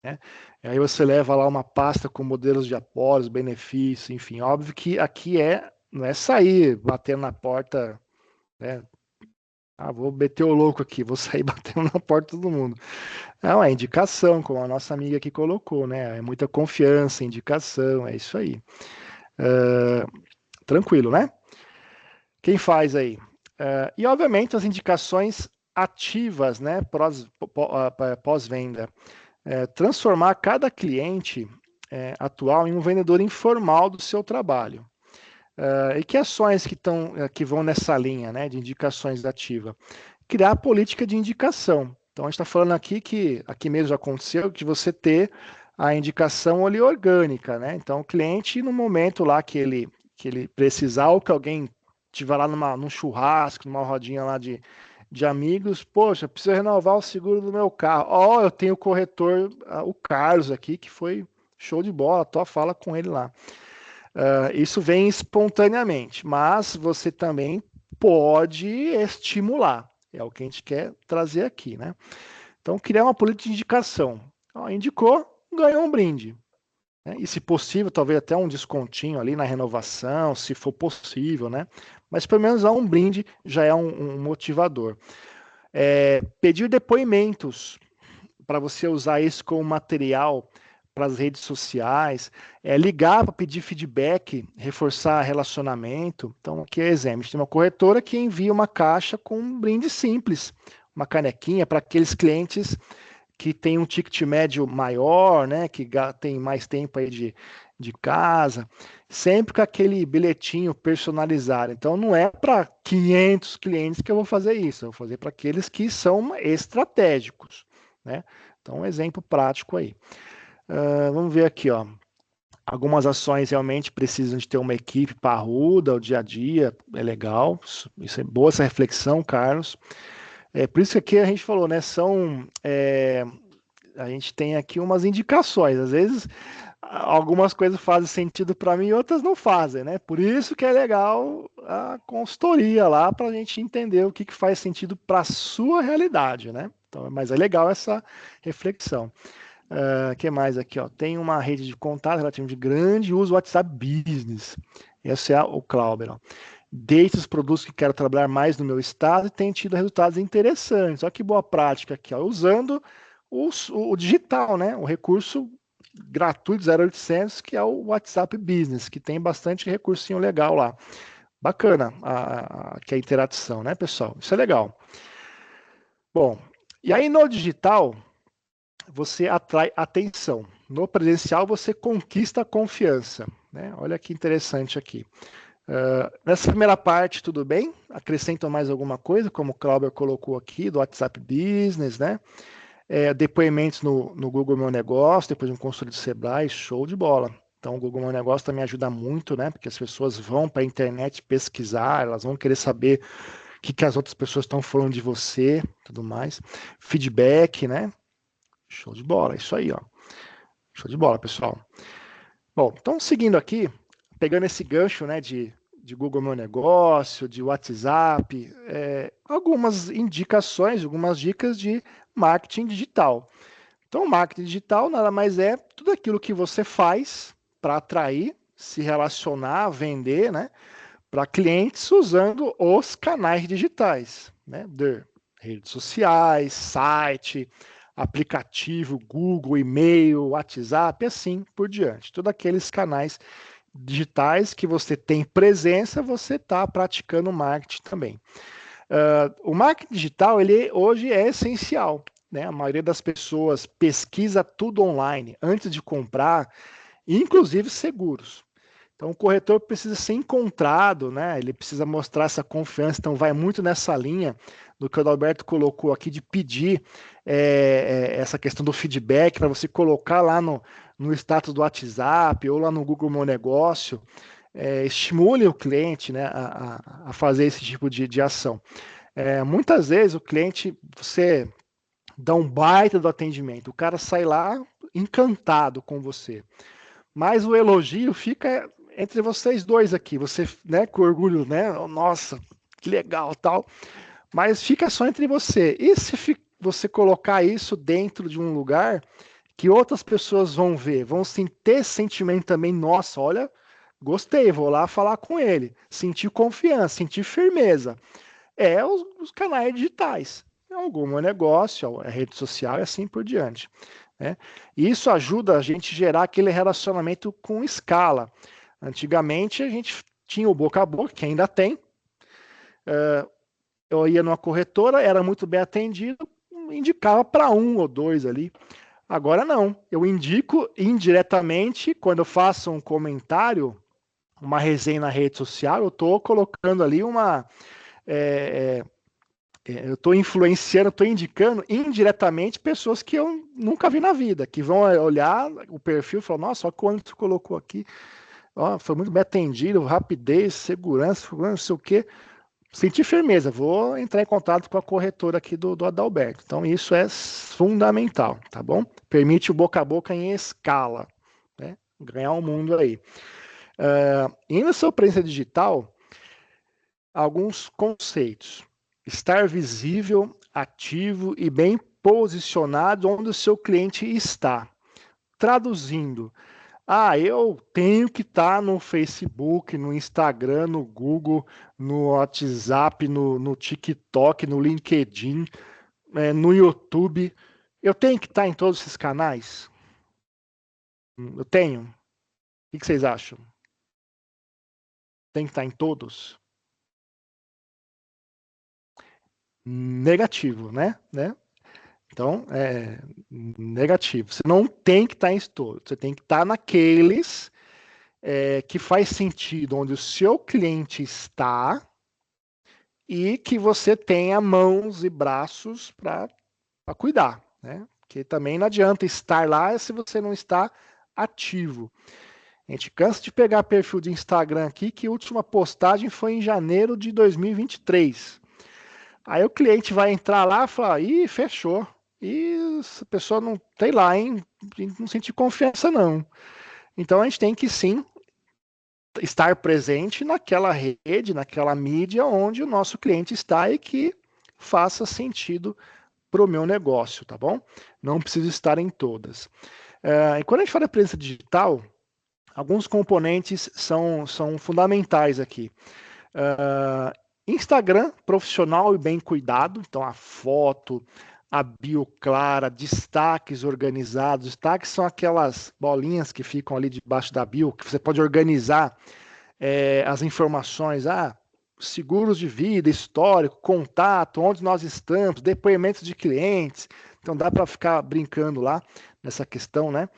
S3: né? E aí você leva lá uma pasta com modelos de apólices, benefícios, enfim. Óbvio que aqui não é sair batendo na porta, né? Vou meter o louco aqui, vou sair batendo na porta de todo mundo. Não, é indicação, como a nossa amiga aqui colocou, né? É muita confiança, indicação, é isso aí. Tranquilo, né? Quem faz aí? E, obviamente, as indicações ativas, né? Pós-venda. Transformar cada cliente atual em um vendedor informal do seu trabalho. E que ações que vão nessa linha, né, de indicações ativa? Criar política de indicação. Então, a gente está falando aqui que aqui mesmo já aconteceu que você ter a indicação ali orgânica, né? Então, o cliente, no momento lá que ele precisar, ou que alguém estiver lá num churrasco, numa rodinha lá de amigos, poxa, preciso renovar o seguro do meu carro. Eu tenho o corretor, o Carlos aqui, que foi show de bola, fala com ele lá. Isso vem espontaneamente, mas você também pode estimular. É o que a gente quer trazer aqui, né? Então, criar uma política de indicação. Indicou, ganhou um brinde. Né? E, se possível, talvez até um descontinho ali na renovação, se for possível, né? Mas pelo menos um brinde já é um motivador. Pedir depoimentos para você usar isso como material para as redes sociais, ligar para pedir feedback, reforçar relacionamento. Então, aqui é exemplo, a gente tem uma corretora que envia uma caixa com um brinde simples, uma canequinha para aqueles clientes que têm um ticket médio maior, né, que tem mais tempo aí de casa, sempre com aquele bilhetinho personalizado. Então, não é para 500 clientes que eu vou fazer isso, eu vou fazer para aqueles que são estratégicos, né? Então, um exemplo prático aí. Vamos ver aqui, ó. Algumas ações realmente precisam de ter uma equipe parruda, o dia a dia, é legal. Isso é boa essa reflexão, Carlos. Por isso que aqui a gente falou, né? A gente tem aqui umas indicações. Às vezes, algumas coisas fazem sentido para mim e outras não fazem, né? Por isso que é legal a consultoria lá para a gente entender o que faz sentido para a sua realidade, né? Então, mas é legal essa reflexão. Que mais aqui? Ó? Tem uma rede de contato relativo de grande uso WhatsApp Business. Esse é o Clauber. Ó. Desde os produtos que quero trabalhar mais no meu estado e tem tido resultados interessantes. Olha que boa prática aqui. Ó. Usando o digital, né? O recurso gratuito 0800, que é o WhatsApp Business, que tem bastante recursinho legal lá. Bacana que é a interação, né, pessoal? Isso é legal. Bom, e aí no digital você atrai atenção. No presencial, você conquista a confiança. Né? Olha que interessante aqui. Nessa primeira parte, tudo bem? Acrescentam mais alguma coisa, como o Clauber colocou aqui, do WhatsApp Business, né? depoimentos no Google Meu Negócio, depois um consultor do Sebrae, show de bola. Então, o Google Meu Negócio também ajuda muito, né? Porque as pessoas vão para a internet pesquisar, elas vão querer saber o que as outras pessoas estão falando de você, tudo mais. Feedback, né? Show de bola, isso aí, ó. Show de bola, pessoal. Bom, então seguindo aqui, pegando esse gancho, né, de Google Meu Negócio, de WhatsApp, algumas indicações, algumas dicas de marketing digital. Então, marketing digital nada mais é tudo aquilo que você faz para atrair, se relacionar, vender, né, para clientes usando os canais digitais, né, de redes sociais, site, aplicativo, Google, e-mail, WhatsApp, assim por diante. Todos aqueles canais digitais que você tem presença, você está praticando marketing também. O marketing digital, ele hoje é essencial, né? A maioria das pessoas pesquisa tudo online antes de comprar, inclusive seguros. Então, o corretor precisa ser encontrado, né? Ele precisa mostrar essa confiança. Então, vai muito nessa linha do que o Adalberto colocou aqui, de pedir essa questão do feedback, para você colocar lá no status do WhatsApp ou lá no Google Meu Negócio. Estimule o cliente, né, a fazer esse tipo de ação. Muitas vezes o cliente, você dá um baita do atendimento, o cara sai lá encantado com você. Mas o elogio fica entre vocês dois aqui, você, né, com orgulho, né, nossa, que legal, tal, mas fica só entre você. E se você colocar isso dentro de um lugar que outras pessoas vão ver, vão ter esse sentimento também, nossa, olha, gostei, vou lá falar com ele, sentir confiança, sentir firmeza. Os canais digitais, algum negócio, a rede social e assim por diante. Né? E isso ajuda a gente a gerar aquele relacionamento com escala. Antigamente a gente tinha o boca a boca, que ainda tem. Eu ia numa corretora, era muito bem atendido, indicava para um ou dois ali. Agora não, eu indico indiretamente, quando eu faço um comentário, uma resenha na rede social, eu estou colocando ali eu estou influenciando, estou indicando indiretamente pessoas que eu nunca vi na vida, que vão olhar o perfil e falar, nossa, olha o que o Anderson colocou aqui, foi muito bem atendido, rapidez, segurança, não sei o quê. Senti firmeza, vou entrar em contato com a corretora aqui do Adalberto. Então, isso é fundamental, tá bom? Permite o boca a boca em escala, né? Ganhar o mundo aí. E na sua presença digital, alguns conceitos. Estar visível, ativo e bem posicionado onde o seu cliente está. Traduzindo, eu tenho que estar no Facebook, no Instagram, no Google, no WhatsApp, no TikTok, no LinkedIn, no YouTube. Eu tenho que estar em todos esses canais? Eu tenho. O que vocês acham? Tem que estar em todos? Negativo, né? Então, negativo. Você não tem que estar em todos. Você tem que estar naqueles que faz sentido, onde o seu cliente está e que você tenha mãos e braços para cuidar, né? Porque também não adianta estar lá se você não está ativo. A gente cansa de pegar perfil de Instagram aqui, que a última postagem foi em janeiro de 2023. Aí o cliente vai entrar lá e falar, fechou. E essa pessoa não tem lá, hein? Não sente confiança, não. Então a gente tem que sim estar presente naquela rede, naquela mídia onde o nosso cliente está e que faça sentido para o meu negócio, tá bom? Não preciso estar em todas. E quando a gente fala de presença digital, alguns componentes são fundamentais aqui. Instagram profissional e bem cuidado, então a foto, a bio clara, destaques organizados. Destaques são aquelas bolinhas que ficam ali debaixo da bio, que você pode organizar as informações, seguros de vida, histórico, contato, onde nós estamos, depoimentos de clientes. Então dá para ficar brincando lá nessa questão, né?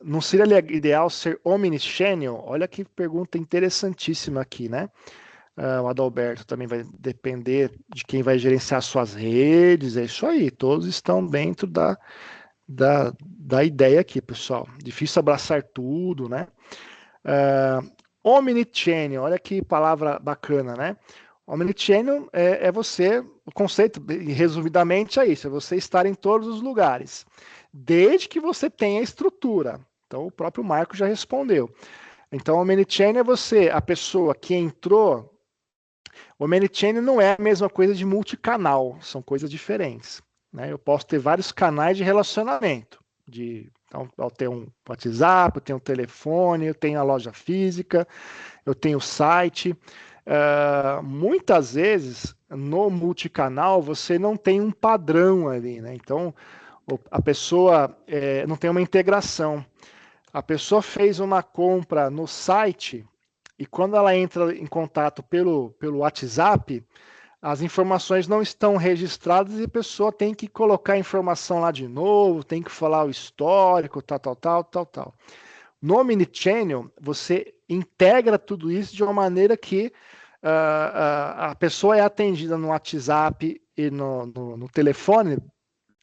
S3: Não seria ideal ser omnichannel? Olha que pergunta interessantíssima aqui, né? O Adalberto também vai depender de quem vai gerenciar suas redes. É isso aí, todos estão dentro da ideia aqui, pessoal. Difícil abraçar tudo, né? Omnichannel, olha que palavra bacana, né? Omnichannel é você, o conceito, resumidamente, é isso: é você estar em todos os lugares, desde que você tenha estrutura. Então, o próprio Marco já respondeu. Então, Omnichannel é você, a pessoa que entrou. O Omnichannel não é a mesma coisa de multicanal, são coisas diferentes, né? Eu posso ter vários canais de relacionamento. Então, eu tenho um WhatsApp, eu tenho um telefone, eu tenho a loja física, eu tenho o site. Muitas vezes, no multicanal, você não tem um padrão ali, né? Então, a pessoa não tem uma integração. A pessoa fez uma compra no site e quando ela entra em contato pelo WhatsApp, as informações não estão registradas e a pessoa tem que colocar a informação lá de novo, tem que falar o histórico, tal. No Omnichannel, você integra tudo isso de uma maneira que a pessoa é atendida no WhatsApp e no telefone,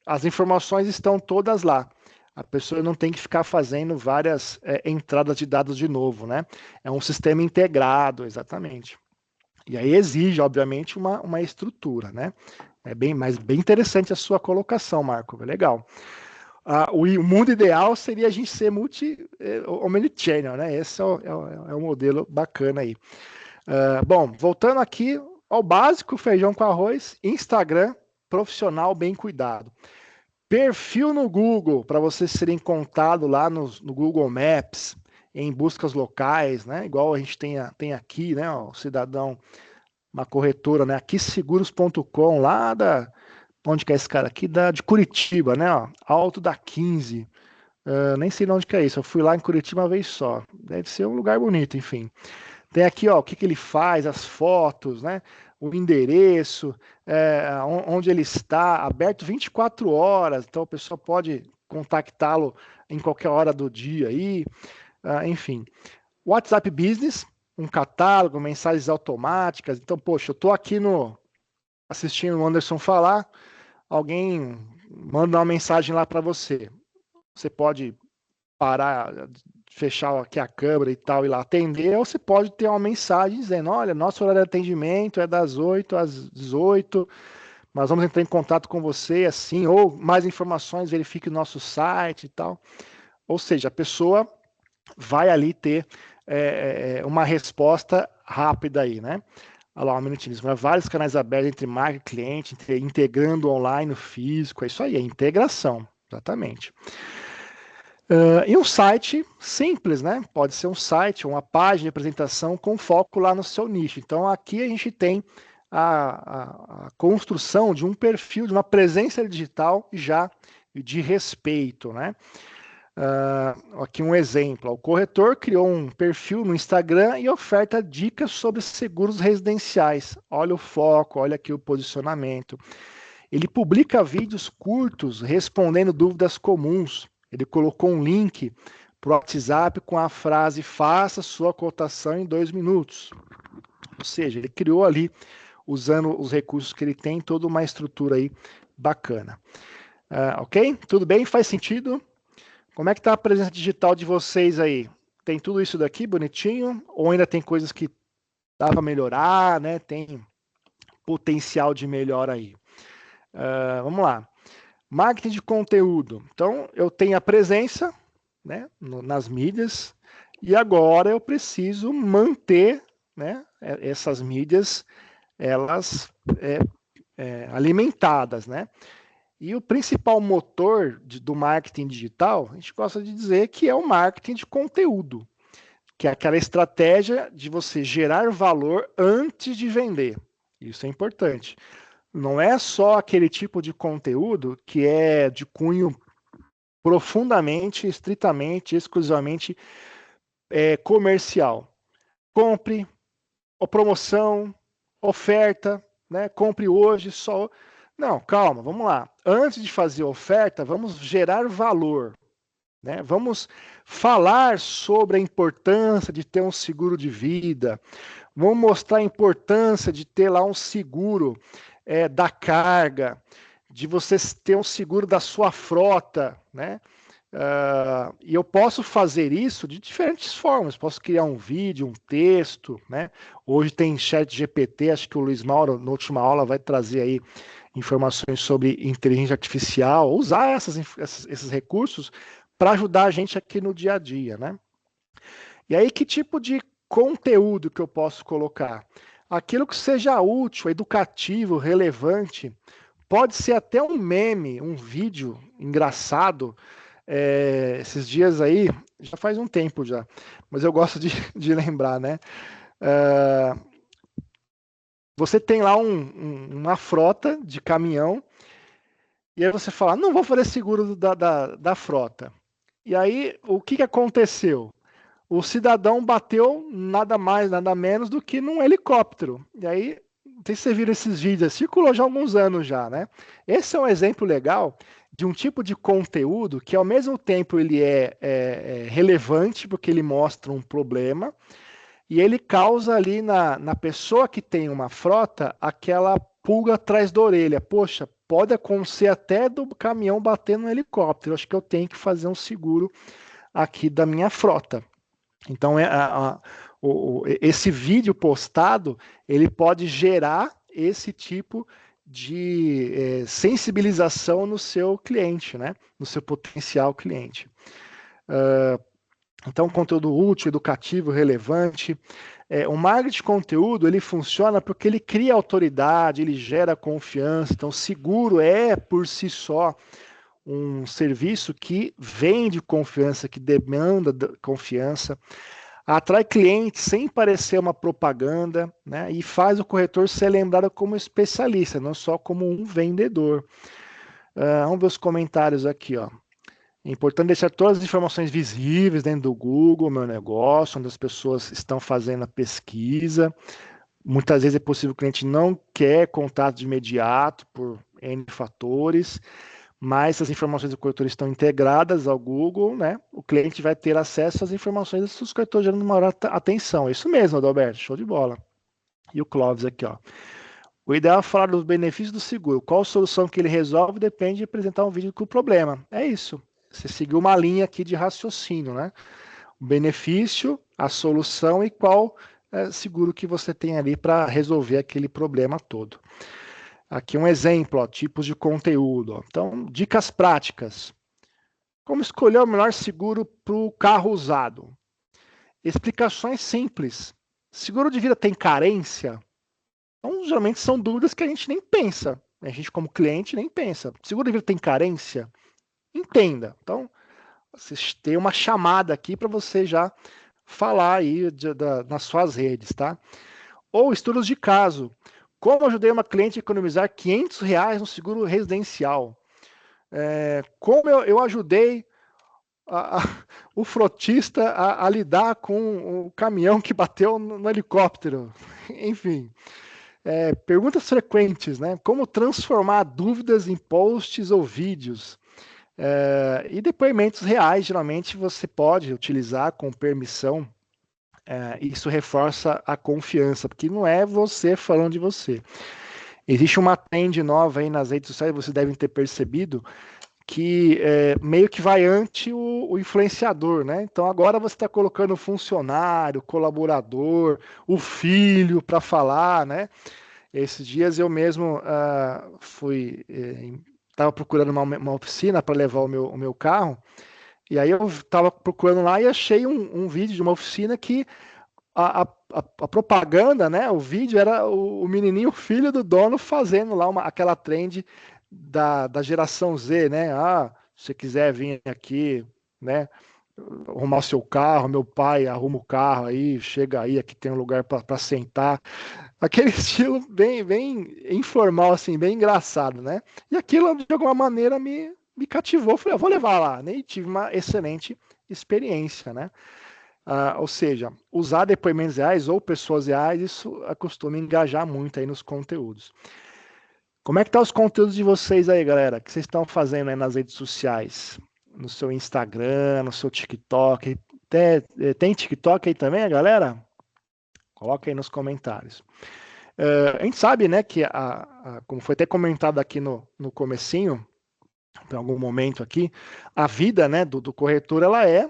S3: as informações estão todas lá. A pessoa não tem que ficar fazendo várias entradas de dados de novo, né? É um sistema integrado, exatamente. E aí exige, obviamente, uma estrutura, né? Mas bem interessante a sua colocação, Marco. Legal. O mundo ideal seria a gente ser omnichannel, né? Esse é o modelo bacana aí. Bom, voltando aqui ao básico, feijão com arroz, Instagram, profissional bem cuidado. Perfil no Google, para você ser encontrado lá no Google Maps, em buscas locais, né? Igual a gente tem aqui, né? O cidadão, uma corretora, né? Aquiseguros.com, lá onde que é esse cara aqui? De Curitiba, né? Ó, Alto da 15. Nem sei onde que é isso. Eu fui lá em Curitiba uma vez só. Deve ser um lugar bonito, enfim. Tem aqui, ó, o que ele faz, as fotos, né? O endereço, onde ele está, aberto 24 horas, então a pessoa pode contactá-lo em qualquer hora do dia aí, enfim. WhatsApp Business, um catálogo, mensagens automáticas. Então, poxa, eu estou aqui assistindo o Anderson falar, alguém manda uma mensagem lá para você. Você pode parar, fechar aqui a câmera e tal, e lá atender, ou você pode ter uma mensagem dizendo: olha, nosso horário de atendimento é das 8 às 18, nós vamos entrar em contato com você assim, ou mais informações, verifique o nosso site e tal. Ou seja, a pessoa vai ali ter uma resposta rápida aí, né? Olha lá, um minutinho, vários canais abertos entre marca e cliente, integrando online no físico, é isso aí, é integração, exatamente. E um site simples, né? Pode ser um site, uma página de apresentação com foco lá no seu nicho. Então, aqui a gente tem a construção de um perfil, de uma presença digital já de respeito, né? Aqui um exemplo. O corretor criou um perfil no Instagram e oferta dicas sobre seguros residenciais. Olha o foco, olha aqui o posicionamento. Ele publica vídeos curtos respondendo dúvidas comuns. Ele colocou um link para o WhatsApp com a frase: faça sua cotação em 2 minutos. Ou seja, ele criou ali, usando os recursos que ele tem, toda uma estrutura aí bacana. Ok? Tudo bem? Faz sentido? Como é que está a presença digital de vocês aí? Tem tudo isso daqui bonitinho? Ou ainda tem coisas que dá para melhorar, né? Tem potencial de melhora aí? Vamos lá. Marketing de conteúdo. Então, eu tenho a presença, né, nas mídias, e agora eu preciso manter, né, essas mídias, elas alimentadas, né? E o principal motor do marketing digital, a gente gosta de dizer que é o marketing de conteúdo, que é aquela estratégia de você gerar valor antes de vender. Isso é importante. Não é só aquele tipo de conteúdo que é de cunho profundamente, estritamente, exclusivamente comercial. Compre, ou promoção, oferta, né? Compre hoje só. Não, calma, vamos lá. Antes de fazer oferta, vamos gerar valor. né? Vamos falar sobre a importância de ter um seguro de vida. Vamos mostrar a importância de ter lá um seguro da carga, de você ter um seguro da sua frota, né? E eu posso fazer isso de diferentes formas. Posso criar um vídeo, um texto, né? Hoje tem chat GPT, acho que o Luiz Mauro, na última aula, vai trazer aí informações sobre inteligência artificial, usar esses recursos para ajudar a gente aqui no dia a dia, né? E aí, que tipo de conteúdo que eu posso colocar? Aquilo que seja útil, educativo, relevante. Pode ser até um meme, um vídeo engraçado. Esses dias aí, já faz um tempo já, mas eu gosto de lembrar, né? Você tem lá uma frota de caminhão, e aí você fala, não vou fazer seguro da frota. E aí, o que aconteceu? O cidadão bateu nada mais, nada menos do que num helicóptero. E aí, não sei se você viram esses vídeos, circulou já há alguns anos já, né? Esse é um exemplo legal de um tipo de conteúdo que, ao mesmo tempo, ele é relevante, porque ele mostra um problema, e ele causa ali na pessoa que tem uma frota aquela pulga atrás da orelha. Poxa, pode acontecer até do caminhão bater no helicóptero. Acho que eu tenho que fazer um seguro aqui da minha frota. Então, esse vídeo postado, ele pode gerar esse tipo de sensibilização no seu cliente, né? No seu potencial cliente. Então, conteúdo útil, educativo, relevante. O marketing de conteúdo, ele funciona porque ele cria autoridade, ele gera confiança. Então, seguro é, por si só, um serviço que vende confiança, que demanda confiança, atrai clientes sem parecer uma propaganda, né? E faz o corretor ser lembrado como especialista, não só como um vendedor. Vamos ver os comentários aqui, ó. É importante deixar todas as informações visíveis dentro do Google, meu negócio, onde as pessoas estão fazendo a pesquisa. Muitas vezes é possível que o cliente não quer contato de imediato por N fatores, mas se as informações do corretor estão integradas ao Google, né, o cliente vai ter acesso às informações dos corretores gerando maior atenção. Isso mesmo, Adalberto, show de bola. E o Clóvis aqui, ó. O ideal é falar dos benefícios do seguro. Qual solução que ele resolve depende de apresentar um vídeo com o problema. É isso. Você seguiu uma linha aqui de raciocínio, né? O benefício, a solução e qual seguro que você tem ali para resolver aquele problema todo. Aqui um exemplo, ó, tipos de conteúdo. Ó. Então, dicas práticas. Como escolher o melhor seguro para o carro usado? Explicações simples. Seguro de vida tem carência? Então, geralmente são dúvidas que a gente nem pensa. A gente, como cliente, nem pensa. Seguro de vida tem carência? Entenda. Então, vocês têm uma chamada aqui para você já falar aí nas suas redes, tá? Ou estudos de caso. Como ajudei uma cliente a economizar R$500 no seguro residencial? Como eu ajudei o frotista a lidar com o caminhão que bateu no helicóptero? Enfim, perguntas frequentes, né? Como transformar dúvidas em posts ou vídeos? E depoimentos reais, geralmente você pode utilizar com permissão. Isso reforça a confiança, porque não é você falando de você. Existe uma trend nova aí nas redes sociais, vocês devem ter percebido, que meio que vai ante o influenciador, né? Então agora você está colocando o funcionário, o colaborador, o filho para falar, né? Esses dias eu mesmo estava procurando uma oficina para levar o meu carro, e aí eu estava procurando lá e achei um vídeo de uma oficina que a propaganda, né? O vídeo era o menininho, o filho do dono, fazendo lá aquela trend da geração Z, né? Se você quiser vir aqui, né? Arrumar o seu carro, meu pai arruma o carro aí, chega aí, aqui tem um lugar para sentar. Aquele estilo bem informal, assim, bem engraçado, né? E aquilo, de alguma maneira, me cativou. Falei, vou levar lá, né? E tive uma excelente experiência, né? Ou seja, usar depoimentos reais ou pessoas reais, isso costuma engajar muito aí nos conteúdos. Como é que tá os conteúdos de vocês aí, galera? O que vocês estão fazendo aí nas redes sociais? no seu Instagram, no seu TikTok. Tem TikTok aí também, galera? Coloca aí nos comentários. A gente sabe, né, que como foi até comentado aqui no comecinho, em algum momento aqui, a vida, né, do corretor, ela é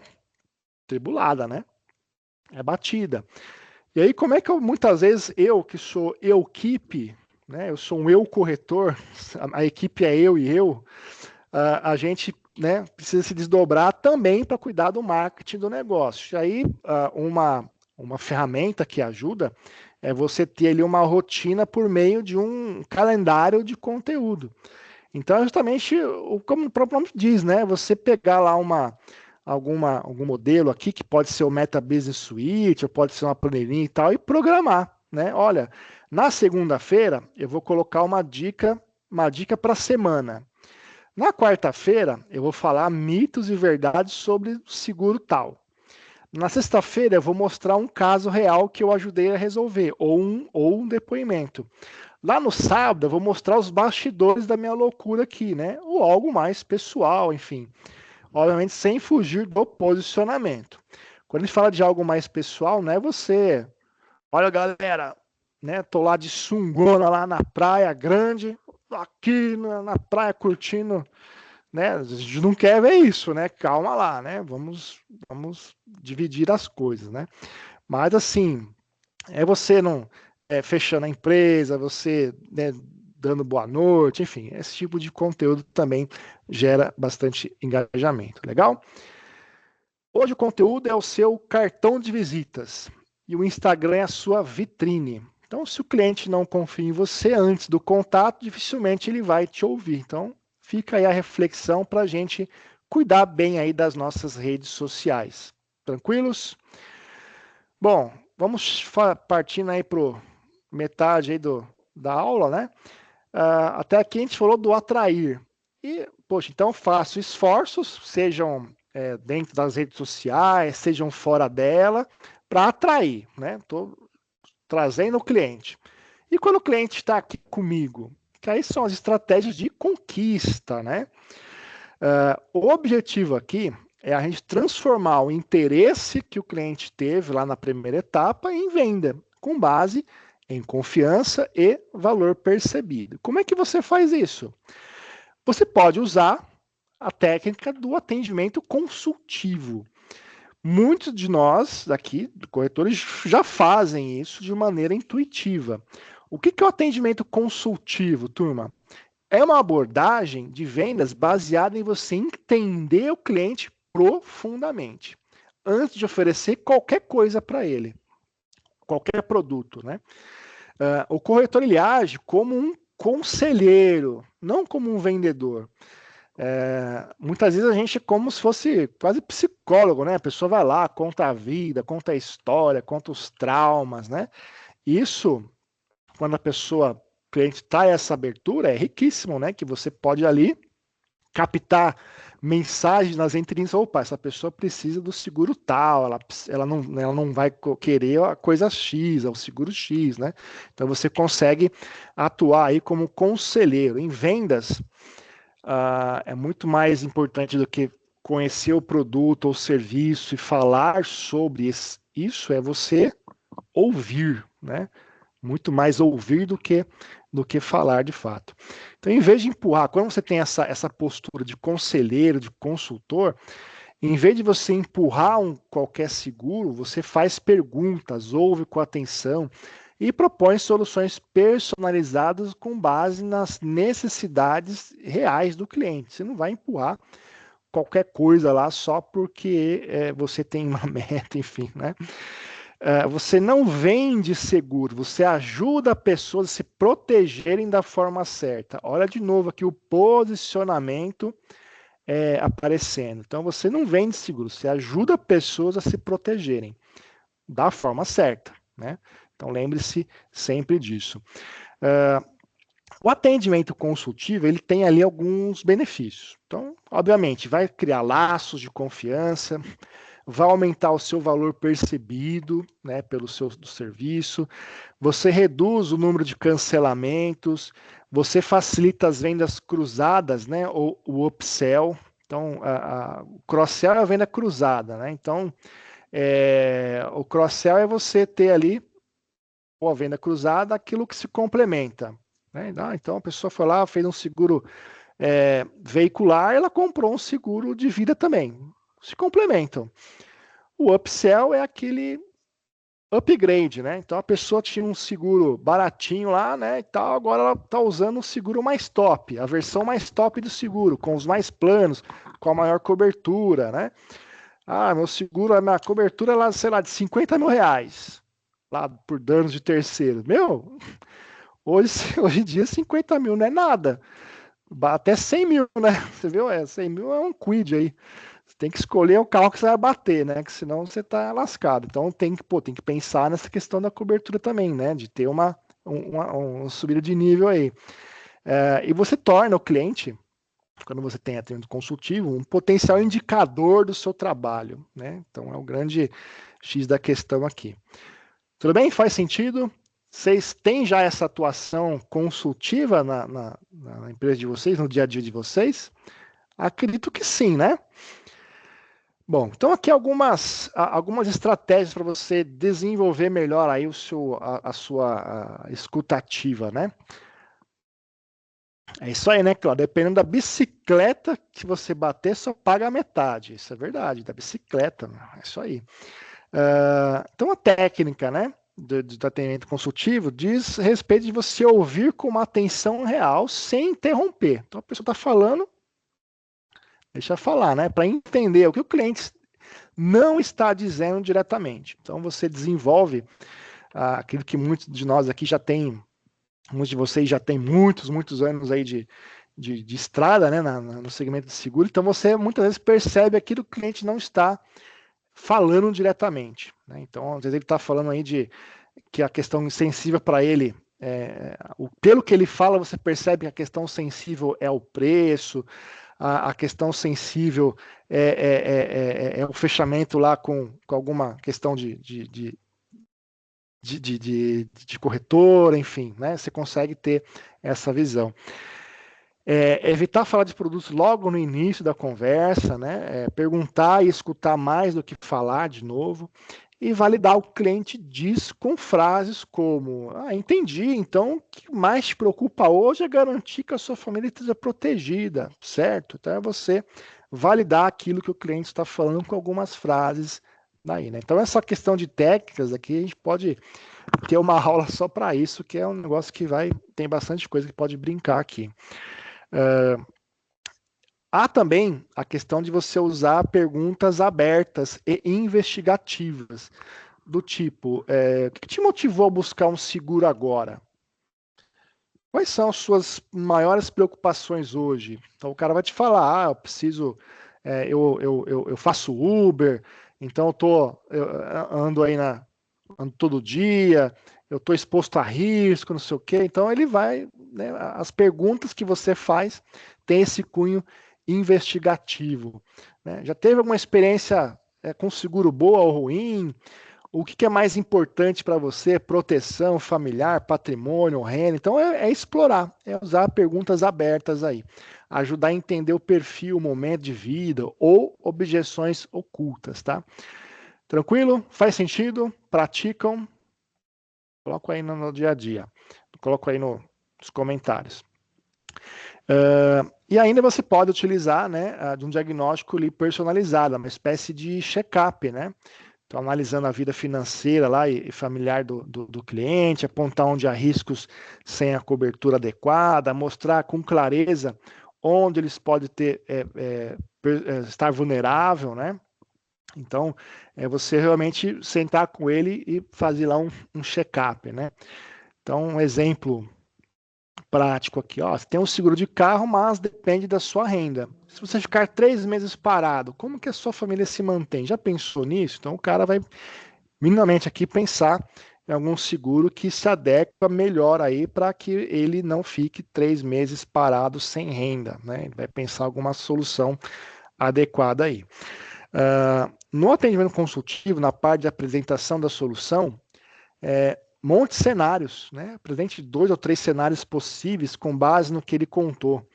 S3: tribulada, né? É batida. E aí, como é que muitas vezes eu, que sou equipe, né, eu sou um eu corretor, a equipe é eu e eu, a gente, né, precisa se desdobrar também para cuidar do marketing do negócio. E aí, uma ferramenta que ajuda é você ter ali uma rotina por meio de um calendário de conteúdo. Então, é justamente, como o próprio nome diz, né, você pegar lá algum modelo aqui, que pode ser o Meta Business Suite, ou pode ser uma planilhinha e tal, e programar, né? Olha, na segunda-feira eu vou colocar uma dica para a semana. Na quarta-feira eu vou falar mitos e verdades sobre seguro tal. Na sexta-feira eu vou mostrar um caso real que eu ajudei a resolver, ou um depoimento. Lá no sábado eu vou mostrar os bastidores da minha loucura aqui, né? Ou algo mais pessoal, enfim. Obviamente sem fugir do posicionamento. Quando a gente fala de algo mais pessoal, não é você, olha galera, né? Tô lá de sungona lá na praia grande, aqui na praia curtindo, né? A gente não quer ver isso, né? Calma lá, né? Vamos dividir as coisas, né? Mas assim, é você não fechando a empresa, você, né, dando boa noite, enfim, esse tipo de conteúdo também gera bastante engajamento, legal? Hoje o conteúdo é o seu cartão de visitas e o Instagram é a sua vitrine. Então, se o cliente não confia em você antes do contato, dificilmente ele vai te ouvir. Então, fica aí a reflexão para a gente cuidar bem aí das nossas redes sociais. Tranquilos? Bom, vamos partindo aí para metade aí da aula, né? Até aqui a gente falou do atrair. E, poxa, então faço esforços, sejam dentro das redes sociais, sejam fora dela, para atrair, né? Estou trazendo o cliente. E quando o cliente está aqui comigo, que aí são as estratégias de conquista, né? O objetivo aqui é a gente transformar o interesse que o cliente teve lá na primeira etapa em venda, com base em confiança e valor percebido. Como é que você faz isso? Você pode usar a técnica do atendimento consultivo. Muitos de nós aqui, corretores, já fazem isso de maneira intuitiva. O que é o atendimento consultivo, turma? É uma abordagem de vendas baseada em você entender o cliente profundamente, antes de oferecer qualquer coisa para ele, qualquer produto, né? O corretor ele age como um conselheiro, não como um vendedor. Muitas vezes a gente é como se fosse quase psicólogo, né? A pessoa vai lá, conta a vida, conta a história, conta os traumas, né? Isso, quando o cliente traz essa abertura, é riquíssimo, né? Que você pode ali captar mensagens nas entrelinhas. Opa, essa pessoa precisa do seguro tal, ela não vai querer a coisa X, o seguro X, né? Então você consegue atuar aí como conselheiro. Em vendas, é muito mais importante do que conhecer o produto ou serviço e falar sobre isso, é você ouvir, né? Muito mais ouvir do que falar de fato. Então, em vez de empurrar, quando você tem essa postura de conselheiro, de consultor, em vez de você empurrar qualquer seguro, você faz perguntas, ouve com atenção e propõe soluções personalizadas com base nas necessidades reais do cliente. Você não vai empurrar qualquer coisa lá só porque você tem uma meta, enfim, né? Você não vende seguro, você ajuda pessoas a se protegerem da forma certa. Olha de novo aqui o posicionamento aparecendo. Então você não vende seguro, você ajuda pessoas a se protegerem da forma certa, né? Então lembre-se sempre disso. O atendimento consultivo ele tem ali alguns benefícios. Então, obviamente, vai criar laços de confiança, vai aumentar o seu valor percebido, né, pelo do serviço, você reduz o número de cancelamentos, você facilita as vendas cruzadas, né, ou o upsell. Então, o cross-sell é a venda cruzada, né? Então, o cross-sell é você ter ali, ou a venda cruzada, aquilo que se complementa, né? Então, a pessoa foi lá, fez um seguro veicular, ela comprou um seguro de vida também. Se complementam. O upsell é aquele upgrade, né? Então a pessoa tinha um seguro baratinho lá, né? E tal, agora ela está usando um seguro mais top, a versão mais top do seguro, com os mais planos, com a maior cobertura, né? Meu seguro, a minha cobertura é lá, sei lá, de 50 mil reais, lá por danos de terceiro. Hoje em dia 50 mil não é nada. Até 100 mil, né? Você viu? 100 mil é um quid aí. Você tem que escolher o carro que você vai bater, né? Que senão você tá lascado. Então tem que pensar nessa questão da cobertura também, né? De ter uma subida de nível aí. E você torna o cliente, quando você tem atendimento consultivo, um potencial indicador do seu trabalho, né? Então é o grande X da questão aqui. Tudo bem? Faz sentido? Vocês têm já essa atuação consultiva na empresa de vocês, no dia a dia de vocês? Acredito que sim, né? Bom, então aqui algumas estratégias para você desenvolver melhor aí a sua escutativa, né? É isso aí, né, Cláudio? Dependendo da bicicleta que você bater, só paga a metade. Isso é verdade, da bicicleta, é isso aí. Então a técnica, né, do atendimento consultivo diz respeito de você ouvir com uma atenção real sem interromper. Então a pessoa está falando, deixa eu falar, né, para entender o que o cliente não está dizendo diretamente. Então você desenvolve aquilo que muitos de nós aqui já tem, muitos de vocês já têm muitos anos aí de estrada, né, no segmento de seguro. Então você muitas vezes percebe aquilo que o cliente não está falando diretamente, né? Então às vezes ele está falando aí de que a questão sensível para ele, pelo que ele fala, você percebe que a questão sensível é o preço, a questão sensível é o fechamento lá com alguma questão de corretora, enfim, né? Você consegue ter essa visão. Evitar falar de produtos logo no início da conversa, né? Perguntar e escutar mais do que falar de novo. E validar o que o cliente diz com frases como: entendi, então o que mais te preocupa hoje é garantir que a sua família esteja protegida, certo? Então é você validar aquilo que o cliente está falando com algumas frases daí, né? Então essa questão de técnicas aqui, a gente pode ter uma aula só para isso, que é um negócio que tem bastante coisa que pode brincar aqui. Há também a questão de você usar perguntas abertas e investigativas, do tipo, o que te motivou a buscar um seguro agora? Quais são as suas maiores preocupações hoje? Então o cara vai te falar, eu preciso, eu faço Uber, então eu ando aí ando todo dia, eu estou exposto a risco, não sei o quê. Então ele vai, né, as perguntas que você faz têm esse cunho investigativo, né? Já teve alguma experiência com seguro boa ou ruim? O que é mais importante para você? Proteção familiar, patrimônio, renda? Então é explorar, é usar perguntas abertas aí, ajudar a entender o perfil, o momento de vida ou objeções ocultas, tá? Tranquilo? Faz sentido? Praticam? Coloco aí no dia a dia. Coloco aí nos comentários. E ainda você pode utilizar, né, de um diagnóstico ali personalizado, uma espécie de check-up, né? Então, analisando a vida financeira lá e familiar do cliente, apontar onde há riscos sem a cobertura adequada, mostrar com clareza onde eles podem estar vulnerável, né? Então, você realmente sentar com ele e fazer lá um check-up, né? Então, um exemplo prático aqui, você tem um seguro de carro, mas depende da sua renda. Se você ficar 3 meses parado, como que a sua família se mantém? Já pensou nisso? Então o cara vai minimamente aqui pensar em algum seguro que se adequa melhor aí para que ele não fique 3 meses parado sem renda, né? Ele vai pensar alguma solução adequada aí. No atendimento consultivo, na parte de apresentação da solução, monte cenários, né? Apresente 2 ou 3 cenários possíveis com base no que ele contou.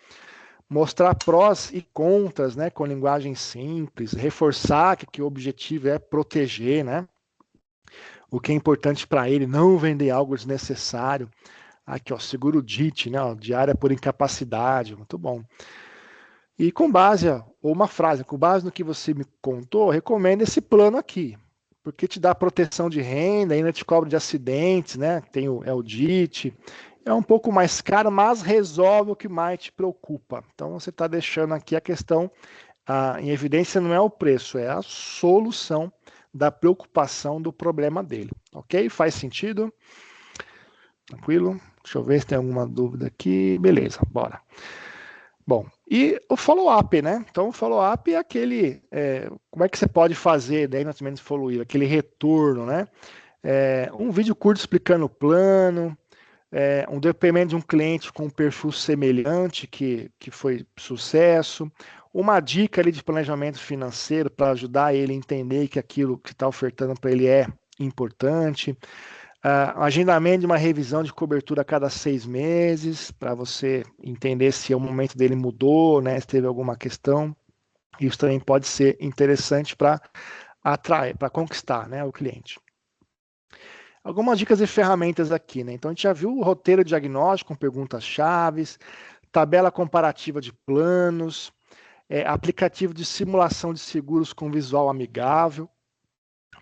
S3: mostrar prós e contras, né, com linguagem simples, reforçar que o objetivo é proteger, né, o que é importante para ele, não vender algo desnecessário. Aqui, ó, seguro DIT, né, ó, diária por incapacidade, muito bom. E com base, ó, ou uma frase, com base no que você me contou, recomendo esse plano aqui, porque te dá proteção de renda, ainda te cobra de acidentes, né, tem o DIT, é um pouco mais caro, mas resolve o que mais te preocupa. Então você está deixando aqui a questão em evidência, não é o preço, é a solução da preocupação do problema dele. Ok? Faz sentido? Tranquilo? Deixa eu ver se tem alguma dúvida aqui. Beleza, bora. Bom, e o follow-up, né? Então, o follow-up é aquele... como é que você pode fazer daí no atendimento fluido? Aquele retorno, né? Um vídeo curto explicando o plano, um depoimento de um cliente com um perfil semelhante que foi sucesso, uma dica ali de planejamento financeiro para ajudar ele a entender que aquilo que está ofertando para ele é importante, agendamento de uma revisão de cobertura a cada 6 meses, para você entender se o momento dele mudou, né, se teve alguma questão. Isso também pode ser interessante para atrair, para conquistar, né, o cliente. Algumas dicas e ferramentas aqui, né? Então a gente já viu o roteiro diagnóstico com perguntas-chave, tabela comparativa de planos, aplicativo de simulação de seguros com visual amigável,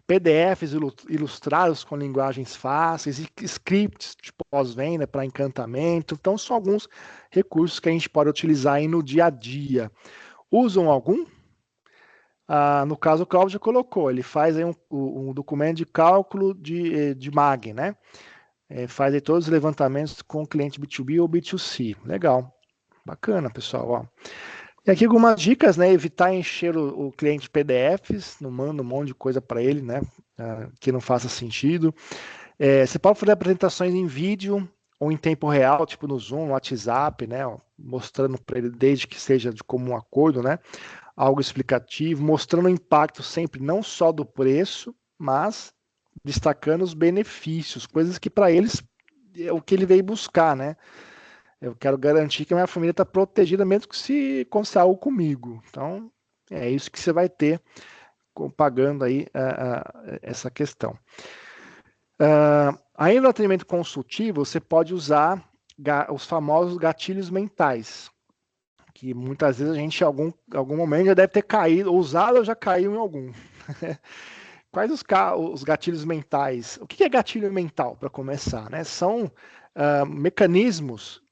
S3: PDFs ilustrados com linguagens fáceis, e scripts de pós-venda para encantamento. Então são alguns recursos que a gente pode utilizar aí no dia a dia. Usam algum? No caso, o Cláudio colocou, ele faz aí um documento de cálculo de MAG, né? Faz aí todos os levantamentos com o cliente B2B ou B2C. Legal, bacana, pessoal. Ó. E aqui algumas dicas, né? Evitar encher o cliente de PDFs, não manda um monte de coisa para ele, né? Que não faça sentido. Você pode fazer apresentações em vídeo ou em tempo real, tipo no Zoom, no WhatsApp, né? Ó, mostrando para ele, desde que seja de comum acordo, né? Algo explicativo, mostrando o impacto sempre não só do preço, mas destacando os benefícios, coisas que para eles é o que ele veio buscar, né? Eu quero garantir que a minha família está protegida mesmo que se acontecer algo comigo. Então, é isso que você vai ter pagando aí essa questão. Ainda no atendimento consultivo, você pode usar os famosos gatilhos mentais, que muitas vezes a gente em algum momento já deve ter caído, usado ou já caiu em algum. Quais os gatilhos mentais? O que é gatilho mental, para começar? Né? São mecanismos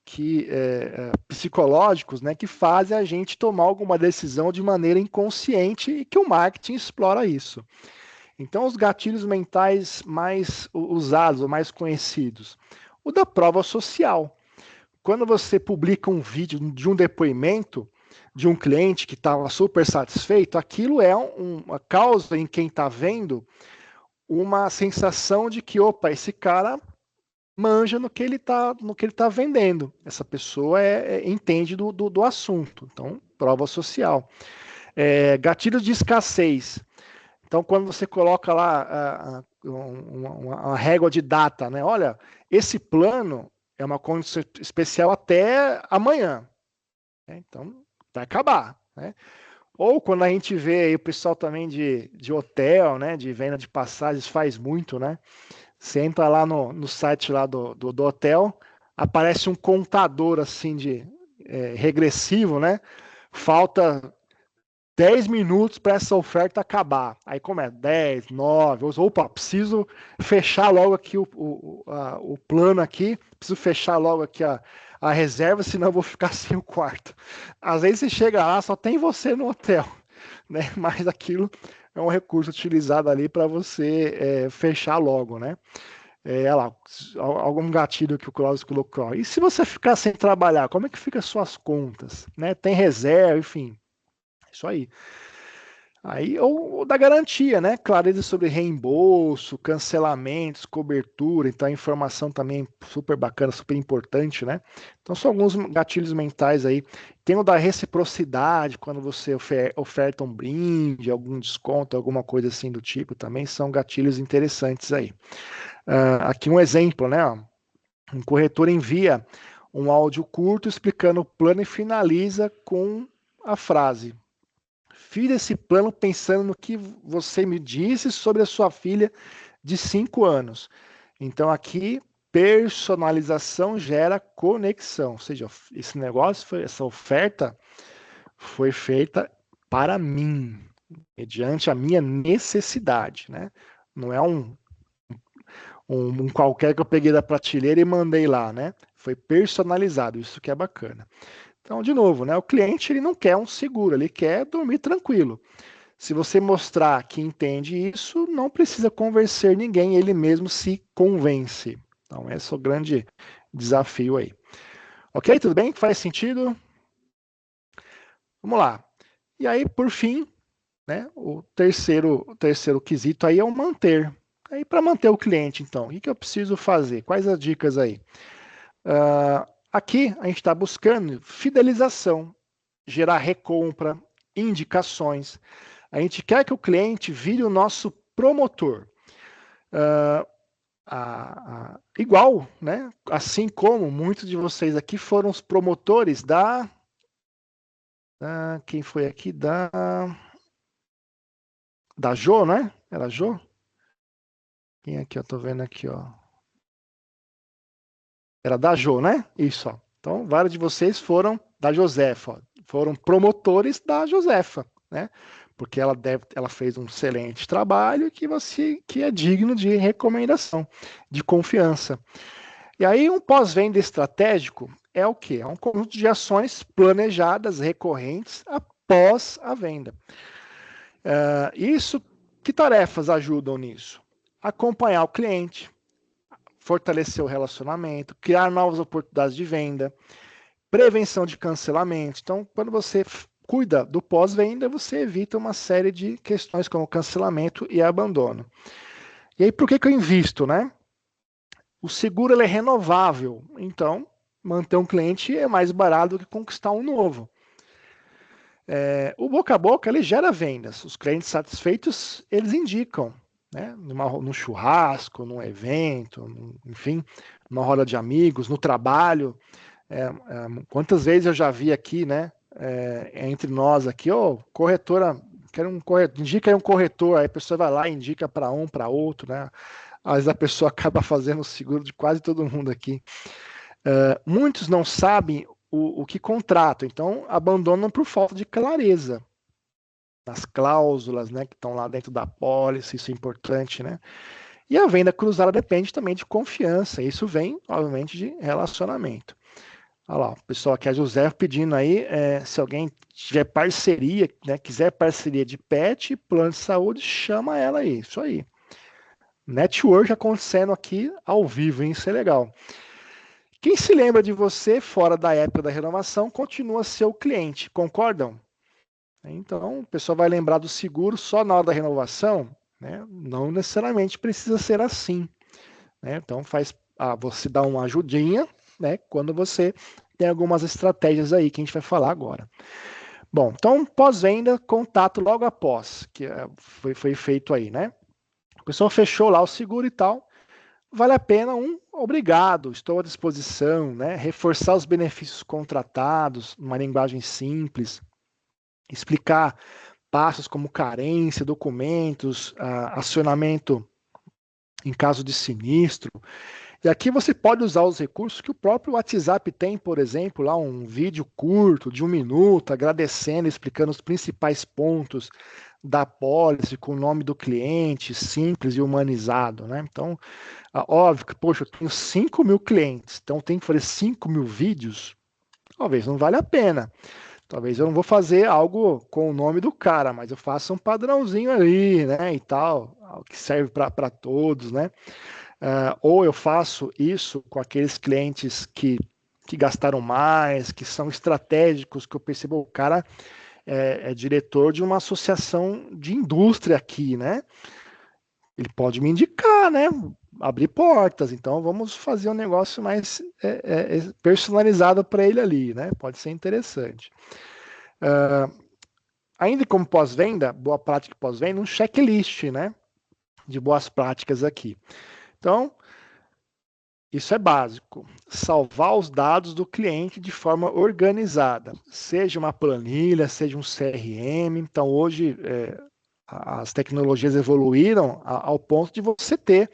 S3: psicológicos, né, que fazem a gente tomar alguma decisão de maneira inconsciente e que o marketing explora isso. Então, os gatilhos mentais mais usados ou mais conhecidos. O da prova social. Quando você publica um vídeo de um depoimento de um cliente que estava super satisfeito, aquilo é uma causa em quem está vendo uma sensação de que, opa, esse cara manja no que ele tá vendendo. Essa pessoa entende do assunto. Então, prova social. Gatilhos de escassez. Então, quando você coloca lá uma régua de data, né? Olha, esse plano é uma condição especial até amanhã. Então, vai acabar, né? Ou quando a gente vê aí o pessoal também de hotel, né? De venda de passagens, faz muito, né? Você entra lá no site lá do hotel, aparece um contador assim regressivo, né? Falta 10 minutos para essa oferta acabar. Aí começa 10, 9, opa, preciso fechar logo aqui o plano aqui, preciso fechar logo aqui a reserva, senão eu vou ficar sem o quarto. Às vezes você chega lá, só tem você no hotel, né? Mas aquilo é um recurso utilizado ali para você fechar logo, né? Olha lá, algum gatilho que o Cláudio colocou. E se você ficar sem trabalhar, como é que fica as suas contas? Né? Tem reserva, enfim. Isso aí. Ou da garantia, né? Clareza sobre reembolso, cancelamentos, cobertura. Então a informação também é super bacana, super importante, né? Então são alguns gatilhos mentais aí. Tem o da reciprocidade, quando você oferta um brinde, algum desconto, alguma coisa assim do tipo, também são gatilhos interessantes aí. Aqui um exemplo, né? Um corretor envia um áudio curto explicando o plano e finaliza com a frase: fiz esse plano pensando no que você me disse sobre a sua filha de 5 anos. Então aqui, personalização gera conexão, ou seja, esse negócio, essa oferta foi feita para mim, mediante a minha necessidade, né? Não é um qualquer que eu peguei da prateleira e mandei lá, né? Foi personalizado, isso que é bacana. Então, de novo, né? O cliente ele não quer um seguro, ele quer dormir tranquilo. Se você mostrar que entende isso, não precisa convencer ninguém, ele mesmo se convence. Então, esse é o grande desafio aí. Ok? Tudo bem? Faz sentido? Vamos lá. E aí, por fim, né, o terceiro quesito aí é o manter. Aí, para manter o cliente, então, o que eu preciso fazer? Quais as dicas aí? Aqui, a gente está buscando fidelização, gerar recompra, indicações. A gente quer que o cliente vire o nosso promotor. Igual, né? Assim como muitos de vocês aqui foram os promotores quem foi aqui? Da Jo, né? Era Jo? Quem aqui? Eu tô vendo aqui, ó. Era da Jo, né? Isso, ó. Então, vários de vocês foram da Josefa, ó. Foram promotores da Josefa, né? Porque ela fez um excelente trabalho que é digno de recomendação, de confiança. E aí, um pós-venda estratégico é o quê? É um conjunto de ações planejadas, recorrentes, após a venda. Que tarefas ajudam nisso? Acompanhar o cliente, fortalecer o relacionamento, criar novas oportunidades de venda, prevenção de cancelamento. Então, quando você cuida do pós-venda, você evita uma série de questões como cancelamento e abandono. E aí, por que eu invisto, né? O seguro ele é renovável, então manter um cliente é mais barato do que conquistar um novo. O boca a boca ele gera vendas. Os clientes satisfeitos eles indicam, né? Num churrasco, num evento, enfim, numa roda de amigos, no trabalho. Quantas vezes eu já vi aqui, né? Entre nós aqui, corretora, quero um corretor, indica aí um corretor, aí a pessoa vai lá e indica para um, para outro, né? Às vezes a pessoa acaba fazendo o seguro de quase todo mundo aqui. Muitos não sabem o que contratam, então abandonam por falta de clareza nas cláusulas, né, que estão lá dentro da pólice, isso é importante, né? E a venda cruzada depende também de confiança, isso vem, obviamente, de relacionamento. Olha lá, o pessoal aqui, a José pedindo aí, se alguém tiver parceria, né, quiser parceria de pet, plano de saúde, chama ela aí, isso aí. Network acontecendo aqui ao vivo, hein? Isso é legal. Quem se lembra de você fora da época da renovação continua seu cliente, concordam? Então, o pessoal vai lembrar do seguro só na hora da renovação, né? Não necessariamente precisa ser assim, né? Então, você dá uma ajudinha, né? Quando você tem algumas estratégias aí que a gente vai falar agora. Bom, então, pós-venda, contato logo após, que foi feito aí, né? O pessoal fechou lá o seguro e tal. Vale a pena obrigado, estou à disposição, né? Reforçar os benefícios contratados, uma linguagem simples, explicar passos como carência, documentos, acionamento em caso de sinistro. E aqui você pode usar os recursos que o próprio WhatsApp tem, por exemplo, lá um vídeo curto de 1 minuto, agradecendo, explicando os principais pontos da pólice com o nome do cliente, simples e humanizado, né? Então, óbvio que, poxa, eu tenho 5 mil clientes, então tem que fazer 5 mil vídeos, talvez não vale a pena. Talvez eu não vou fazer algo com o nome do cara, mas eu faço um padrãozinho ali, né, e tal, que serve para todos, né? Ou eu faço isso com aqueles clientes que gastaram mais, que são estratégicos, que eu percebo o cara é diretor de uma associação de indústria aqui, né? Ele pode me indicar, né? Abrir portas. Então vamos fazer um negócio mais personalizado para ele ali, né? Pode ser interessante. Ainda como pós-venda, boa prática pós-venda, um checklist, né? De boas práticas aqui. Então, Isso é básico. Salvar os dados do cliente de forma organizada, seja uma planilha, seja um CRM. Então, hoje, as tecnologias evoluíram ao ponto de você ter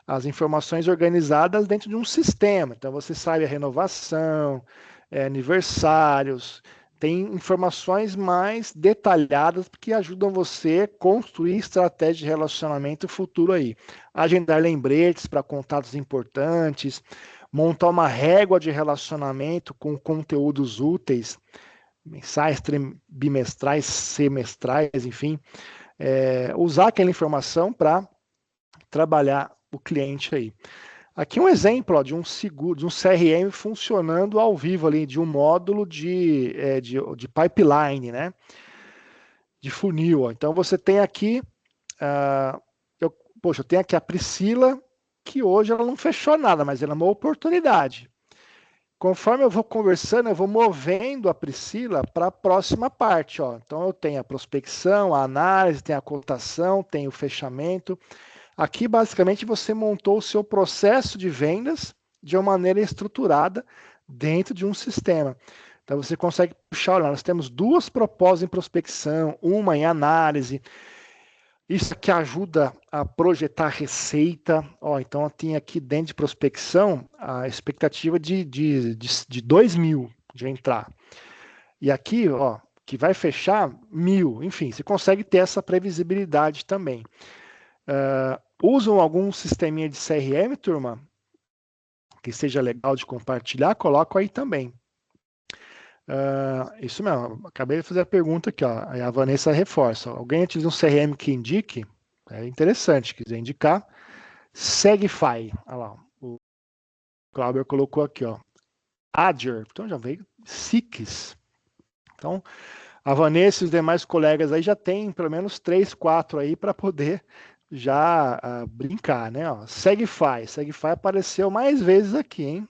S3: as informações organizadas dentro de um sistema. Então, você sabe a renovação, aniversários, tem informações mais detalhadas que ajudam você a construir estratégia de relacionamento futuro aí. Agendar lembretes para contatos importantes, montar uma régua de relacionamento com conteúdos úteis, mensais, bimestrais, semestrais, enfim. Usar aquela informação para trabalhar o cliente aí. Aqui um exemplo de um seguro, de um CRM funcionando ao vivo ali, de um módulo de pipeline, né? De funil. Ó. Então você tem aqui, eu tenho aqui a Priscila, que hoje ela não fechou nada, mas ela é uma oportunidade. Conforme eu vou conversando, eu vou movendo a Priscila para a próxima parte. Ó. Então eu tenho a prospecção, a análise, tem a cotação, tem o fechamento. Aqui, basicamente, você montou o seu processo de vendas de uma maneira estruturada dentro de um sistema. Então, você consegue puxar, olha, nós temos 2 propostas em prospecção, uma em análise. Isso que ajuda a projetar receita. Ó, então, eu tenho aqui dentro de prospecção a expectativa de 2.000 de entrar. E aqui, ó, que vai fechar 1.000. Enfim, você consegue ter essa previsibilidade também. Usam algum sisteminha de CRM, turma? Que seja legal de compartilhar, coloco aí também. Isso mesmo, acabei de fazer a pergunta aqui, ó, a Vanessa reforça. Alguém utiliza um CRM que indique? É interessante, quiser indicar. Segify, olha lá, o Clauber colocou aqui, ó. Azure, então já veio SIX. Então, a Vanessa e os demais colegas aí já tem pelo menos 3, 4 aí para poder já brincar, né? Ó, Segify apareceu mais vezes aqui, hein?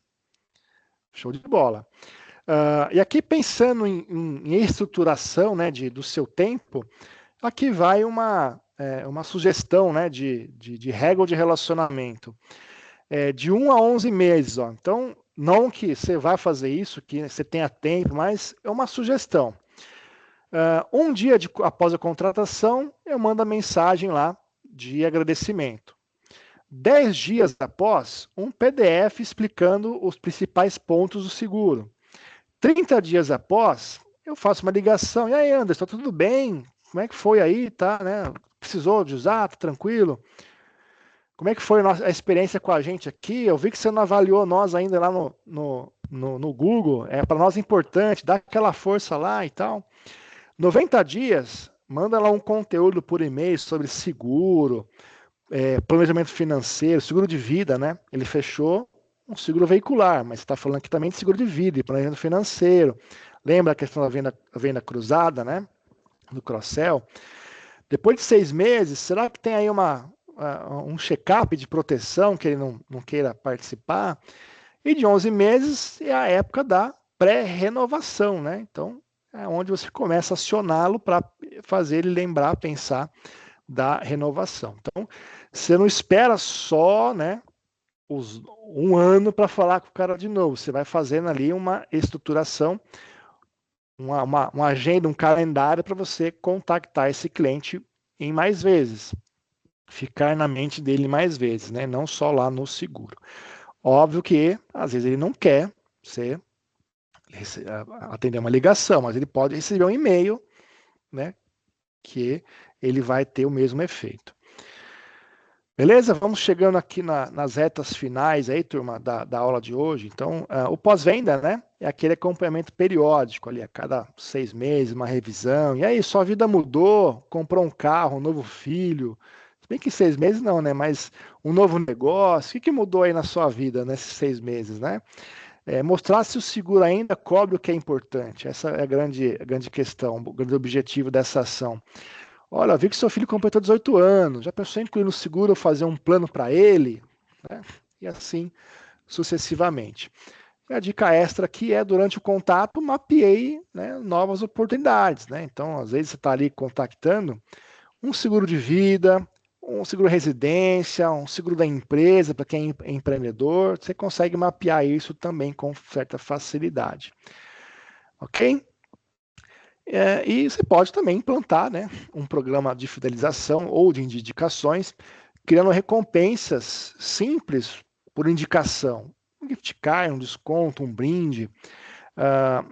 S3: Show de bola. E aqui pensando em estruturação, né, do seu tempo, aqui vai uma sugestão, né, de régua de relacionamento. De 1 a 11 meses, ó. Então, não que você vá fazer isso, que você tenha tempo, mas é uma sugestão. Um dia após a contratação, eu mando a mensagem lá de agradecimento. 10 dias após, um PDF explicando os principais pontos do seguro. 30 dias após, eu faço uma ligação. E aí, Anderson, tá tudo bem? Como é que foi aí? Tá, né? Precisou de usar? Tá tranquilo? Como é que foi a experiência com a gente aqui? Eu vi que você não avaliou nós ainda lá no Google. É para nós importante, dá aquela força lá e tal. 90 dias, manda lá um conteúdo por e-mail sobre seguro, planejamento financeiro, seguro de vida, né? Ele fechou um seguro veicular, mas está falando aqui também de seguro de vida e planejamento financeiro. Lembra a questão da venda cruzada, né? Do cross-sell. Depois de 6 meses, será que tem aí um check-up de proteção que ele não queira participar? E de 11 meses é a época da pré-renovação, né? Então, é onde você começa a acioná-lo para fazer ele lembrar, pensar da renovação. Então, você não espera só, né, um ano para falar com o cara de novo. Você vai fazendo ali uma estruturação, uma agenda, um calendário para você contactar esse cliente em mais vezes. Ficar na mente dele mais vezes, né? Não só lá no seguro. Óbvio que, às vezes, ele não quer atender uma ligação, mas ele pode receber um e-mail, né? Que ele vai ter o mesmo efeito. Beleza? Vamos chegando aqui nas retas finais aí, turma, da aula de hoje. Então, o pós-venda, né? É aquele acompanhamento periódico ali, a cada 6 meses, uma revisão. E aí, sua vida mudou, comprou um carro, um novo filho. Se bem que 6 meses não, né? Mas um novo negócio. O que mudou aí na sua vida nesses 6 meses, né? Mostrar se o seguro ainda cobre o que é importante. Essa é a grande questão, o grande objetivo dessa ação. Olha, vi que seu filho completou 18 anos, já pensou em incluir no seguro ou fazer um plano para ele? Né? E assim sucessivamente. E a dica extra aqui é, durante o contato, mapeei, né, novas oportunidades. Né? Então, às vezes você está ali contactando um seguro de vida, um seguro residência, um seguro da empresa, para quem é empreendedor, você consegue mapear isso também com certa facilidade. Ok? E você pode também implantar, né, um programa de fidelização ou de indicações, criando recompensas simples por indicação. Um gift card, um desconto, um brinde.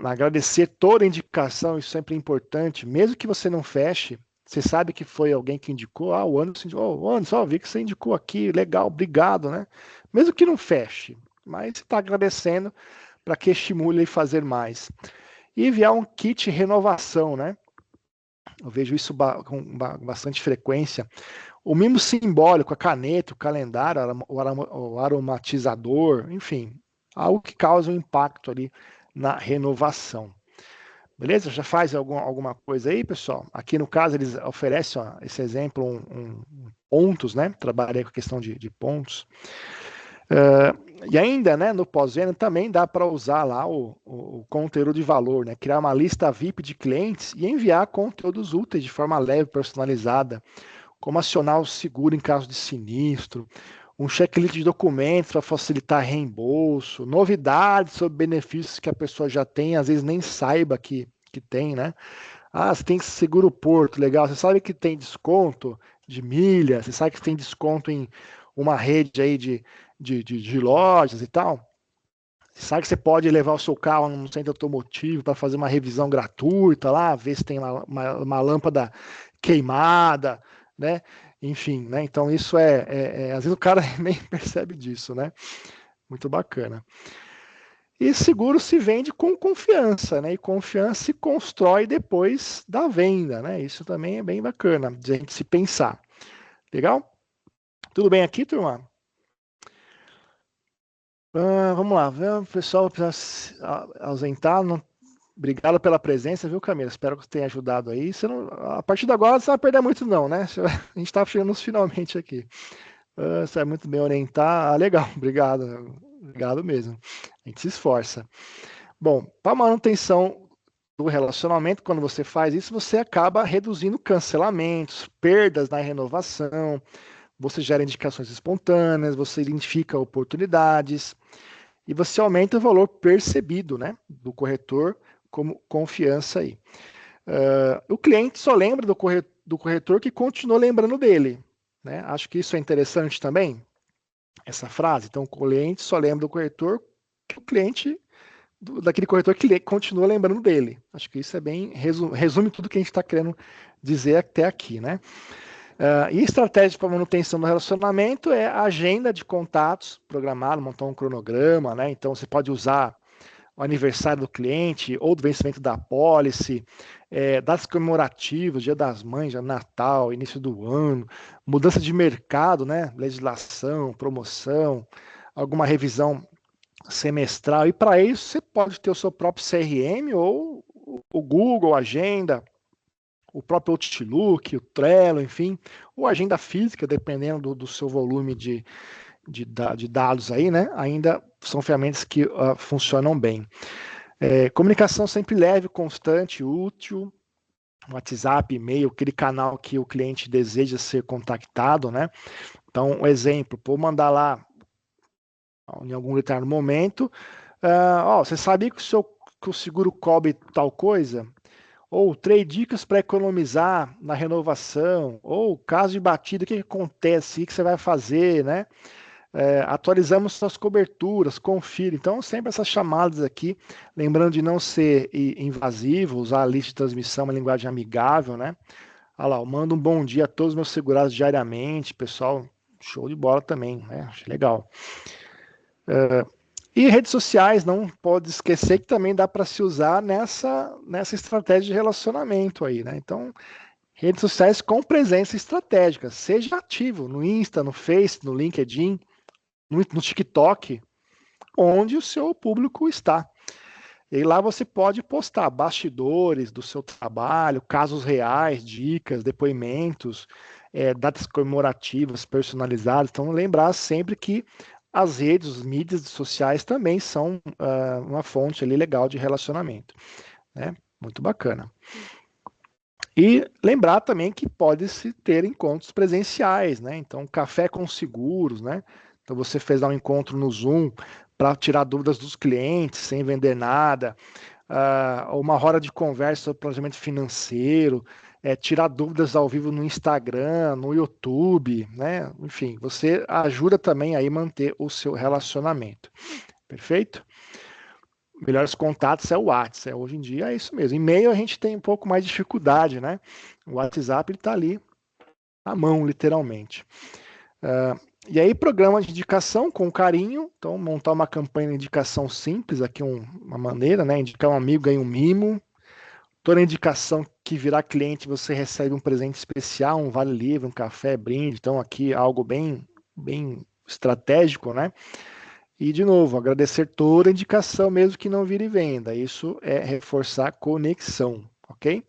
S3: Agradecer toda indicação, isso sempre é importante. Mesmo que você não feche, você sabe que foi alguém que indicou. O Anderson, Anderson, vi que você indicou aqui, legal, obrigado, né? Mesmo que não feche, mas você está agradecendo para que estimule a fazer mais. E enviar um kit renovação, né? Eu vejo isso com bastante frequência. O mimo simbólico, a caneta, o calendário, o aromatizador, enfim, algo que causa um impacto ali na renovação. Beleza? Já faz alguma coisa aí, pessoal? Aqui no caso eles oferecem esse exemplo, pontos, né? Trabalhei com a questão de pontos. E ainda, né, no pós-venda também dá para usar lá o conteúdo de valor, né? Criar uma lista VIP de clientes e enviar conteúdos úteis de forma leve, personalizada, como acionar o seguro em caso de sinistro, um checklist de documentos para facilitar reembolso, novidades sobre benefícios que a pessoa já tem, às vezes nem saiba que tem, né? Você tem seguro porto, legal. Você sabe que tem desconto de milha, você sabe que tem desconto em uma rede aí de lojas e tal. Você sabe que você pode levar o seu carro no centro automotivo para fazer uma revisão gratuita lá, ver se tem uma lâmpada queimada, né? Enfim, né? Então isso às vezes o cara nem percebe disso, né? Muito bacana. E seguro se vende com confiança, né? E confiança se constrói depois da venda, né? Isso também é bem bacana de a gente se pensar. Legal? Tudo bem aqui, turma? Vamos lá, o pessoal precisa se ausentar. Obrigado pela presença, viu, Camila? Espero que tenha ajudado aí. A partir de agora você não vai perder muito, não, né? A gente está chegando finalmente aqui. Você vai muito bem orientar. Legal, obrigado. Obrigado mesmo. A gente se esforça. Bom, para manutenção do relacionamento, quando você faz isso, você acaba reduzindo cancelamentos, perdas na renovação, você gera indicações espontâneas, você identifica oportunidades e você aumenta o valor percebido, né, do corretor como confiança aí. O cliente só lembra do corretor que continuou lembrando dele, né? Acho que isso é interessante também, essa frase. Então, o cliente só lembra do corretor que o cliente daquele corretor que continua lembrando dele. Acho que isso é bem resume tudo que a gente está querendo dizer até aqui, né? E estratégia para manutenção do relacionamento é a agenda de contatos programado, montar um cronograma, né? Então você pode usar o aniversário do cliente ou do vencimento da apólice, datas comemorativas, Dia das Mães, Natal, início do ano, mudança de mercado, né? Legislação, promoção, alguma revisão semestral. E para isso você pode ter o seu próprio CRM ou o Google Agenda, o próprio Outlook, o Trello, enfim, ou agenda física, dependendo do seu volume de dados aí, né? Ainda são ferramentas que funcionam bem. Comunicação sempre leve, constante, útil. WhatsApp, e-mail, aquele canal que o cliente deseja ser contactado, né? Então, um exemplo, vou mandar lá em algum determinado momento, você sabia que o seguro cobre tal coisa? Ou 3 dicas para economizar na renovação, ou caso de batida, o que acontece, o que você vai fazer, né? Atualizamos suas coberturas, confira. Então, sempre essas chamadas aqui, lembrando de não ser invasivo, usar a lista de transmissão, uma linguagem amigável, né? Olha lá, eu mando um bom dia a todos os meus segurados diariamente, pessoal, show de bola também, né? Acho legal. E redes sociais, não pode esquecer que também dá para se usar nessa estratégia de relacionamento aí, né? Então, redes sociais com presença estratégica, seja ativo no Insta, no Face, no LinkedIn, no TikTok, onde o seu público está. E lá você pode postar bastidores do seu trabalho, casos reais, dicas, depoimentos, datas comemorativas personalizadas. Então, lembrar sempre que as redes, as mídias sociais também são uma fonte ali legal de relacionamento, né? Muito bacana. E lembrar também que pode-se ter encontros presenciais, né? Então, café com seguros, né? Então, você fez lá um encontro no Zoom para tirar dúvidas dos clientes sem vender nada, uma roda de conversa sobre planejamento financeiro, tirar dúvidas ao vivo no Instagram, no YouTube, né? Enfim, você ajuda também aí a manter o seu relacionamento. Perfeito? Melhores contatos é o WhatsApp. Hoje em dia é isso mesmo. E-mail a gente tem um pouco mais de dificuldade, né? O WhatsApp está ali à mão, literalmente. E aí, programa de indicação com carinho. Então, montar uma campanha de indicação simples, aqui uma maneira, né? Indicar um amigo ganha um mimo. Toda indicação que virar cliente, você recebe um presente especial, um vale-livre, um café, brinde. Então, aqui algo bem, bem estratégico, né? E, de novo, agradecer toda a indicação, mesmo que não vire venda. Isso é reforçar a conexão, ok?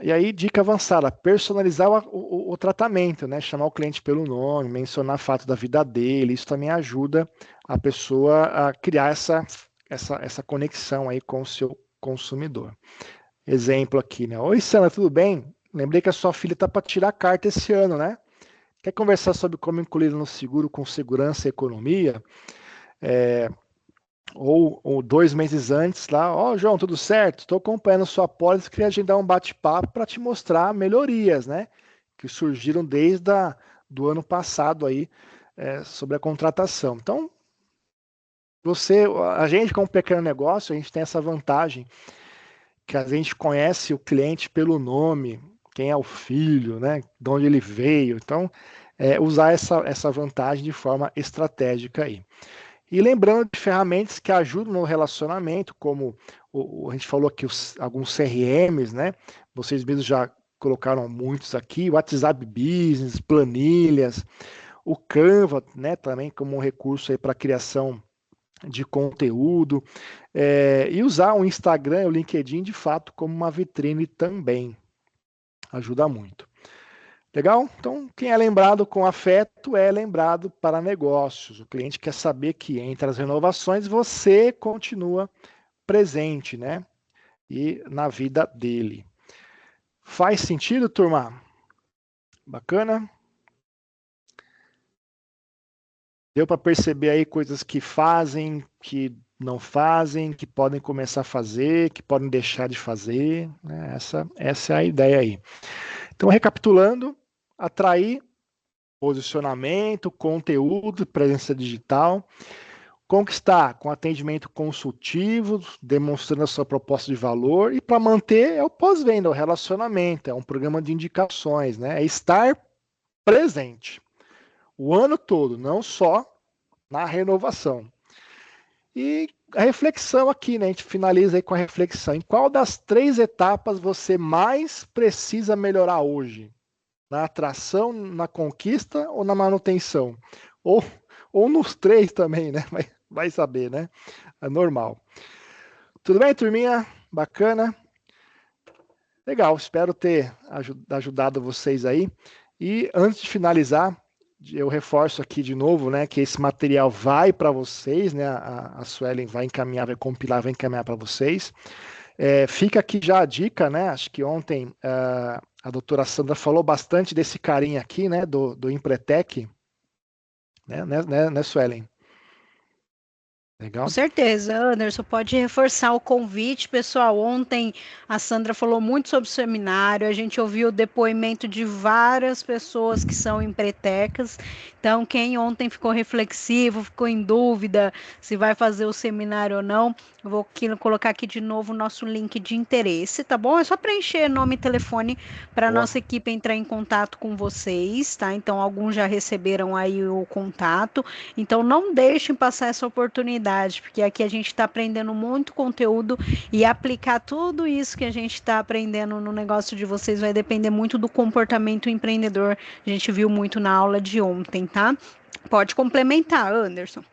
S3: E aí, dica avançada, personalizar o tratamento, né? Chamar o cliente pelo nome, mencionar fato da vida dele. Isso também ajuda a pessoa a criar essa conexão aí com o seu consumidor. Exemplo aqui, né? Oi, Sandra, tudo bem? Lembrei que a sua filha está para tirar carta esse ano, né? Quer conversar sobre como incluir no seguro com segurança e economia? Ou 2 meses antes lá, João, tudo certo? Estou acompanhando sua pólice, queria agendar um bate-papo para te mostrar melhorias, né? Que surgiram desde do ano passado aí, sobre a contratação. Então, a gente como pequeno negócio, a gente tem essa vantagem que a gente conhece o cliente pelo nome, quem é o filho, né? De onde ele veio. Então, usar essa vantagem de forma estratégica aí. E lembrando de ferramentas que ajudam no relacionamento, como a gente falou aqui, alguns CRMs, né? Vocês mesmos já colocaram muitos aqui, o WhatsApp Business, planilhas, o Canva, né? Também como um recurso aí para criação de conteúdo, e usar o Instagram e o LinkedIn de fato como uma vitrine também. Ajuda muito. Legal? Então, quem é lembrado com afeto é lembrado para negócios. O cliente quer saber que entre as renovações você continua presente, né? E na vida dele. Faz sentido, turma? Bacana? Deu para perceber aí coisas que fazem, que não fazem, que podem começar a fazer, que podem deixar de fazer, né? Essa é a ideia aí. Então, recapitulando, atrair posicionamento, conteúdo, presença digital, conquistar com atendimento consultivo, demonstrando a sua proposta de valor, e para manter é o pós-venda, o relacionamento, é um programa de indicações, né? É estar presente o ano todo, não só na renovação. E a reflexão aqui, né? A gente finaliza aí com a reflexão. Em qual das 3 etapas você mais precisa melhorar hoje? Na atração, na conquista ou na manutenção? Ou nos 3 também, né? Vai saber, né? É normal. Tudo bem, turminha? Bacana? Legal, espero ter ajudado vocês aí. E antes de finalizar, eu reforço aqui de novo, né, que esse material vai para vocês, né? A Suelen vai encaminhar, vai compilar, vai encaminhar para vocês. Fica aqui já a dica, né? Acho que ontem a doutora Sandra falou bastante desse carinha aqui, né? Do Empretec, né, Suelen? Legal?
S1: Com certeza, Anderson, pode reforçar o convite, pessoal. Ontem a Sandra falou muito sobre o seminário, a gente ouviu o depoimento de várias pessoas que são empretecas. Então, quem ontem ficou reflexivo, ficou em dúvida se vai fazer o seminário ou não, eu vou colocar aqui de novo o nosso link de interesse, tá bom? É só preencher nome e telefone para a nossa equipe entrar em contato com vocês, tá? Então, alguns já receberam aí o contato. Então, não deixem passar essa oportunidade, porque aqui a gente está aprendendo muito conteúdo e aplicar tudo isso que a gente está aprendendo no negócio de vocês vai depender muito do comportamento empreendedor. A gente viu muito na aula de ontem, tá? Pode complementar, Anderson.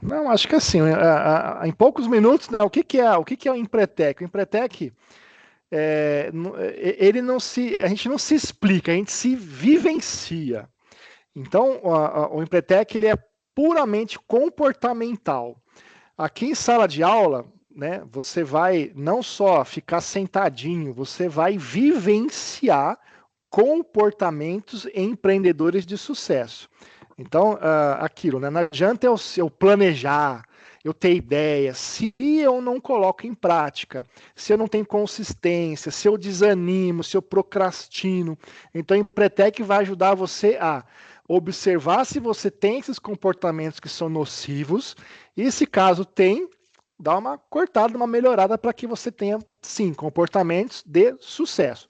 S3: Não, acho que assim, em poucos minutos, né, o que é o Empretec? O Empretec, a gente não se explica, a gente se vivencia. Então, o Empretec ele é puramente comportamental. Aqui em sala de aula, né, você vai não só ficar sentadinho, você vai vivenciar comportamentos empreendedores de sucesso. Então, aquilo, né? Não adianta eu planejar, eu ter ideia, se eu não coloco em prática, se eu não tenho consistência, se eu desanimo, se eu procrastino. Então, a Empretec vai ajudar você a observar se você tem esses comportamentos que são nocivos, e se caso tem, dá uma cortada, uma melhorada para que você tenha, sim, comportamentos de sucesso.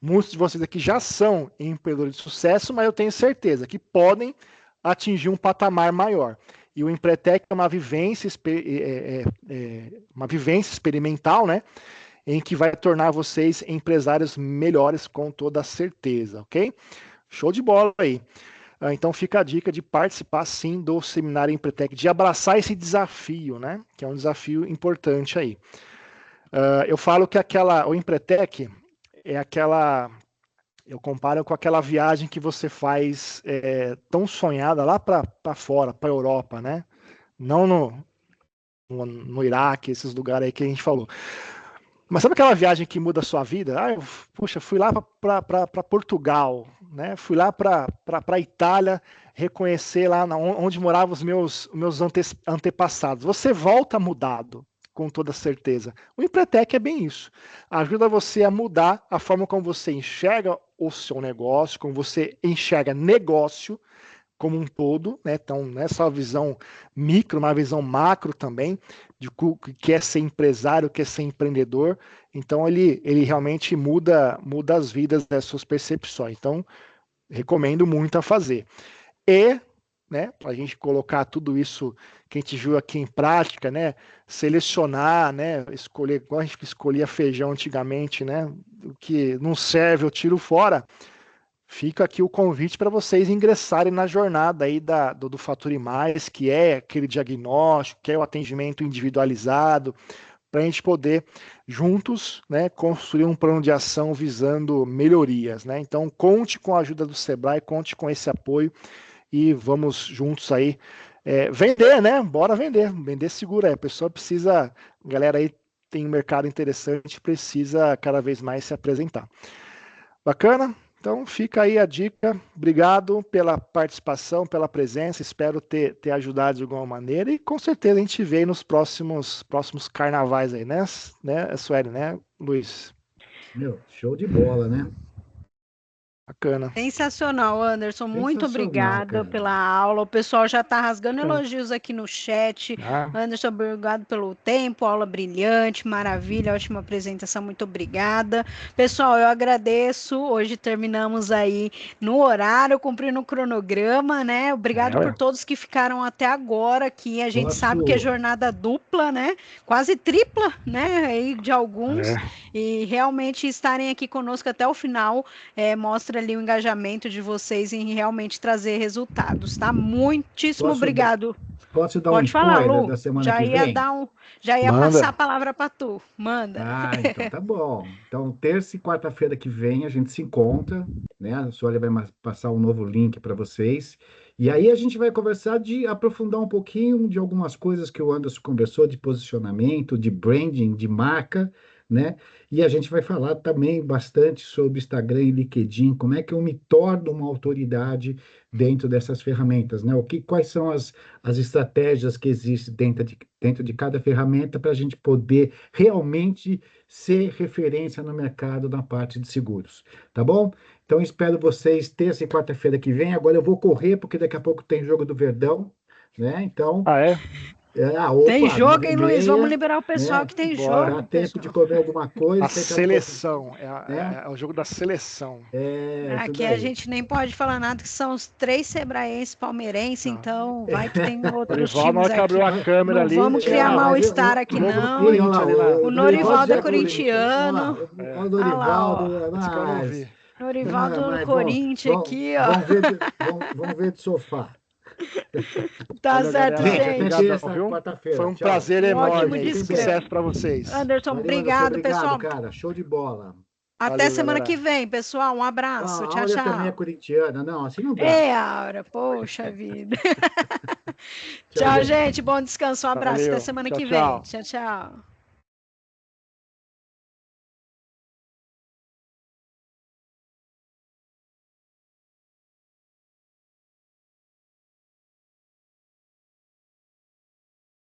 S3: Muitos de vocês aqui já são empreendedores de sucesso, mas eu tenho certeza que podem atingir um patamar maior. E o Empretec é uma vivência experimental, né, em que vai tornar vocês empresários melhores com toda certeza, ok? Show de bola aí. Então fica a dica de participar sim do seminário Empretec, de abraçar esse desafio, né, que é um desafio importante aí. Eu falo que o Empretec é aquela, eu comparo com aquela viagem que você faz tão sonhada lá para fora, para a Europa, né? Não no Iraque, esses lugares aí que a gente falou. Mas sabe aquela viagem que muda a sua vida? Puxa, fui lá para Portugal, né? Fui lá para a Itália reconhecer lá onde moravam os meus antepassados. Você volta mudado, com toda certeza. O Empretec é bem isso. Ajuda você a mudar a forma como você enxerga o seu negócio, como você enxerga negócio como um todo, né? Então, não é só a visão micro, uma visão macro também, de o que é ser empresário, o que é ser empreendedor. Então, ele realmente muda as vidas das suas percepções. Então, recomendo muito a fazer. E, né, para a gente colocar tudo isso que a gente viu aqui em prática, né, selecionar, né, escolher, igual a gente escolhia feijão antigamente, né, o que não serve eu tiro fora. Fica aqui o convite para vocês ingressarem na jornada aí do Fature Mais, que é aquele diagnóstico, que é o atendimento individualizado, para a gente poder, juntos, né, construir um plano de ação visando melhorias, né? Então, conte com a ajuda do Sebrae, conte com esse apoio e vamos juntos aí vender, né? Bora vender seguro aí. A pessoa precisa, a galera aí tem um mercado interessante, precisa cada vez mais se apresentar. Bacana? Então fica aí a dica. Obrigado pela participação, pela presença. Espero ter ajudado de alguma maneira e com certeza a gente vê nos próximos carnavais aí, né, Sueli, né, Luiz?
S2: Show de bola, né?
S3: Bacana.
S1: Sensacional, Anderson. Muito obrigada
S2: cara.
S1: pela aula. O pessoal já está rasgando elogios aqui no chat. Anderson, obrigado pelo tempo, aula brilhante, maravilha, ótima apresentação, muito obrigada. Pessoal, eu agradeço. Hoje terminamos aí no horário, cumprindo o cronograma, né? Obrigado por todos que ficaram até agora aqui. A gente sabe que é jornada dupla, né? Quase tripla, né? Aí de alguns. E realmente estarem aqui conosco até o final mostra ali o engajamento de vocês em realmente trazer resultados, tá? Muitíssimo obrigado.
S2: Posso dar
S1: Pode falar,
S2: spoiler
S1: Lu?
S2: da semana que vem?
S1: Já ia passar a palavra para tu. Manda.
S2: Então tá bom. Então, terça e quarta-feira que vem a gente se encontra, né? A Sueli vai passar um novo link para vocês. E aí a gente vai conversar aprofundar um pouquinho de algumas coisas que o Anderson conversou, de posicionamento, de branding, de marca, né? E a gente vai falar também bastante sobre Instagram e LinkedIn, como é que eu me torno uma autoridade dentro dessas ferramentas, né? Quais são as estratégias que existem dentro de cada ferramenta para a gente poder realmente ser referência no mercado na parte de seguros, tá bom? Então, espero vocês terça e quarta-feira que vem. Agora eu vou correr, porque daqui a pouco tem jogo do Verdão, né? Então.
S1: Opa, tem jogo, hein, Luiz? Vamos liberar o pessoal que tem jogo.
S2: Dá tempo de comer alguma coisa.
S3: A seleção, é o jogo da seleção.
S1: Aqui a gente nem pode falar nada, que são os 3 sebraenses palmeirenses, então vai que tem outros times aqui.
S3: Abriu a câmera
S1: não
S3: ali,
S1: vamos criar mal-estar aqui, não. O Norivaldo é corintiano.
S2: Olha o Norivaldo.
S1: Norivaldo do Corinthians aqui, ó.
S2: Vamos ver de sofá.
S1: Tá certo, gente.
S2: Foi
S3: um prazer enorme. Sucesso para vocês.
S1: Anderson, obrigado, pessoal.
S2: Cara, show de bola.
S1: Até semana que vem, pessoal. Um abraço. Tchau, tchau.
S2: Também é corintiana. Não, assim não dá.
S1: Aura. Poxa vida. Tchau, gente. Bom descanso. Um abraço. Até semana que vem. Tchau, tchau.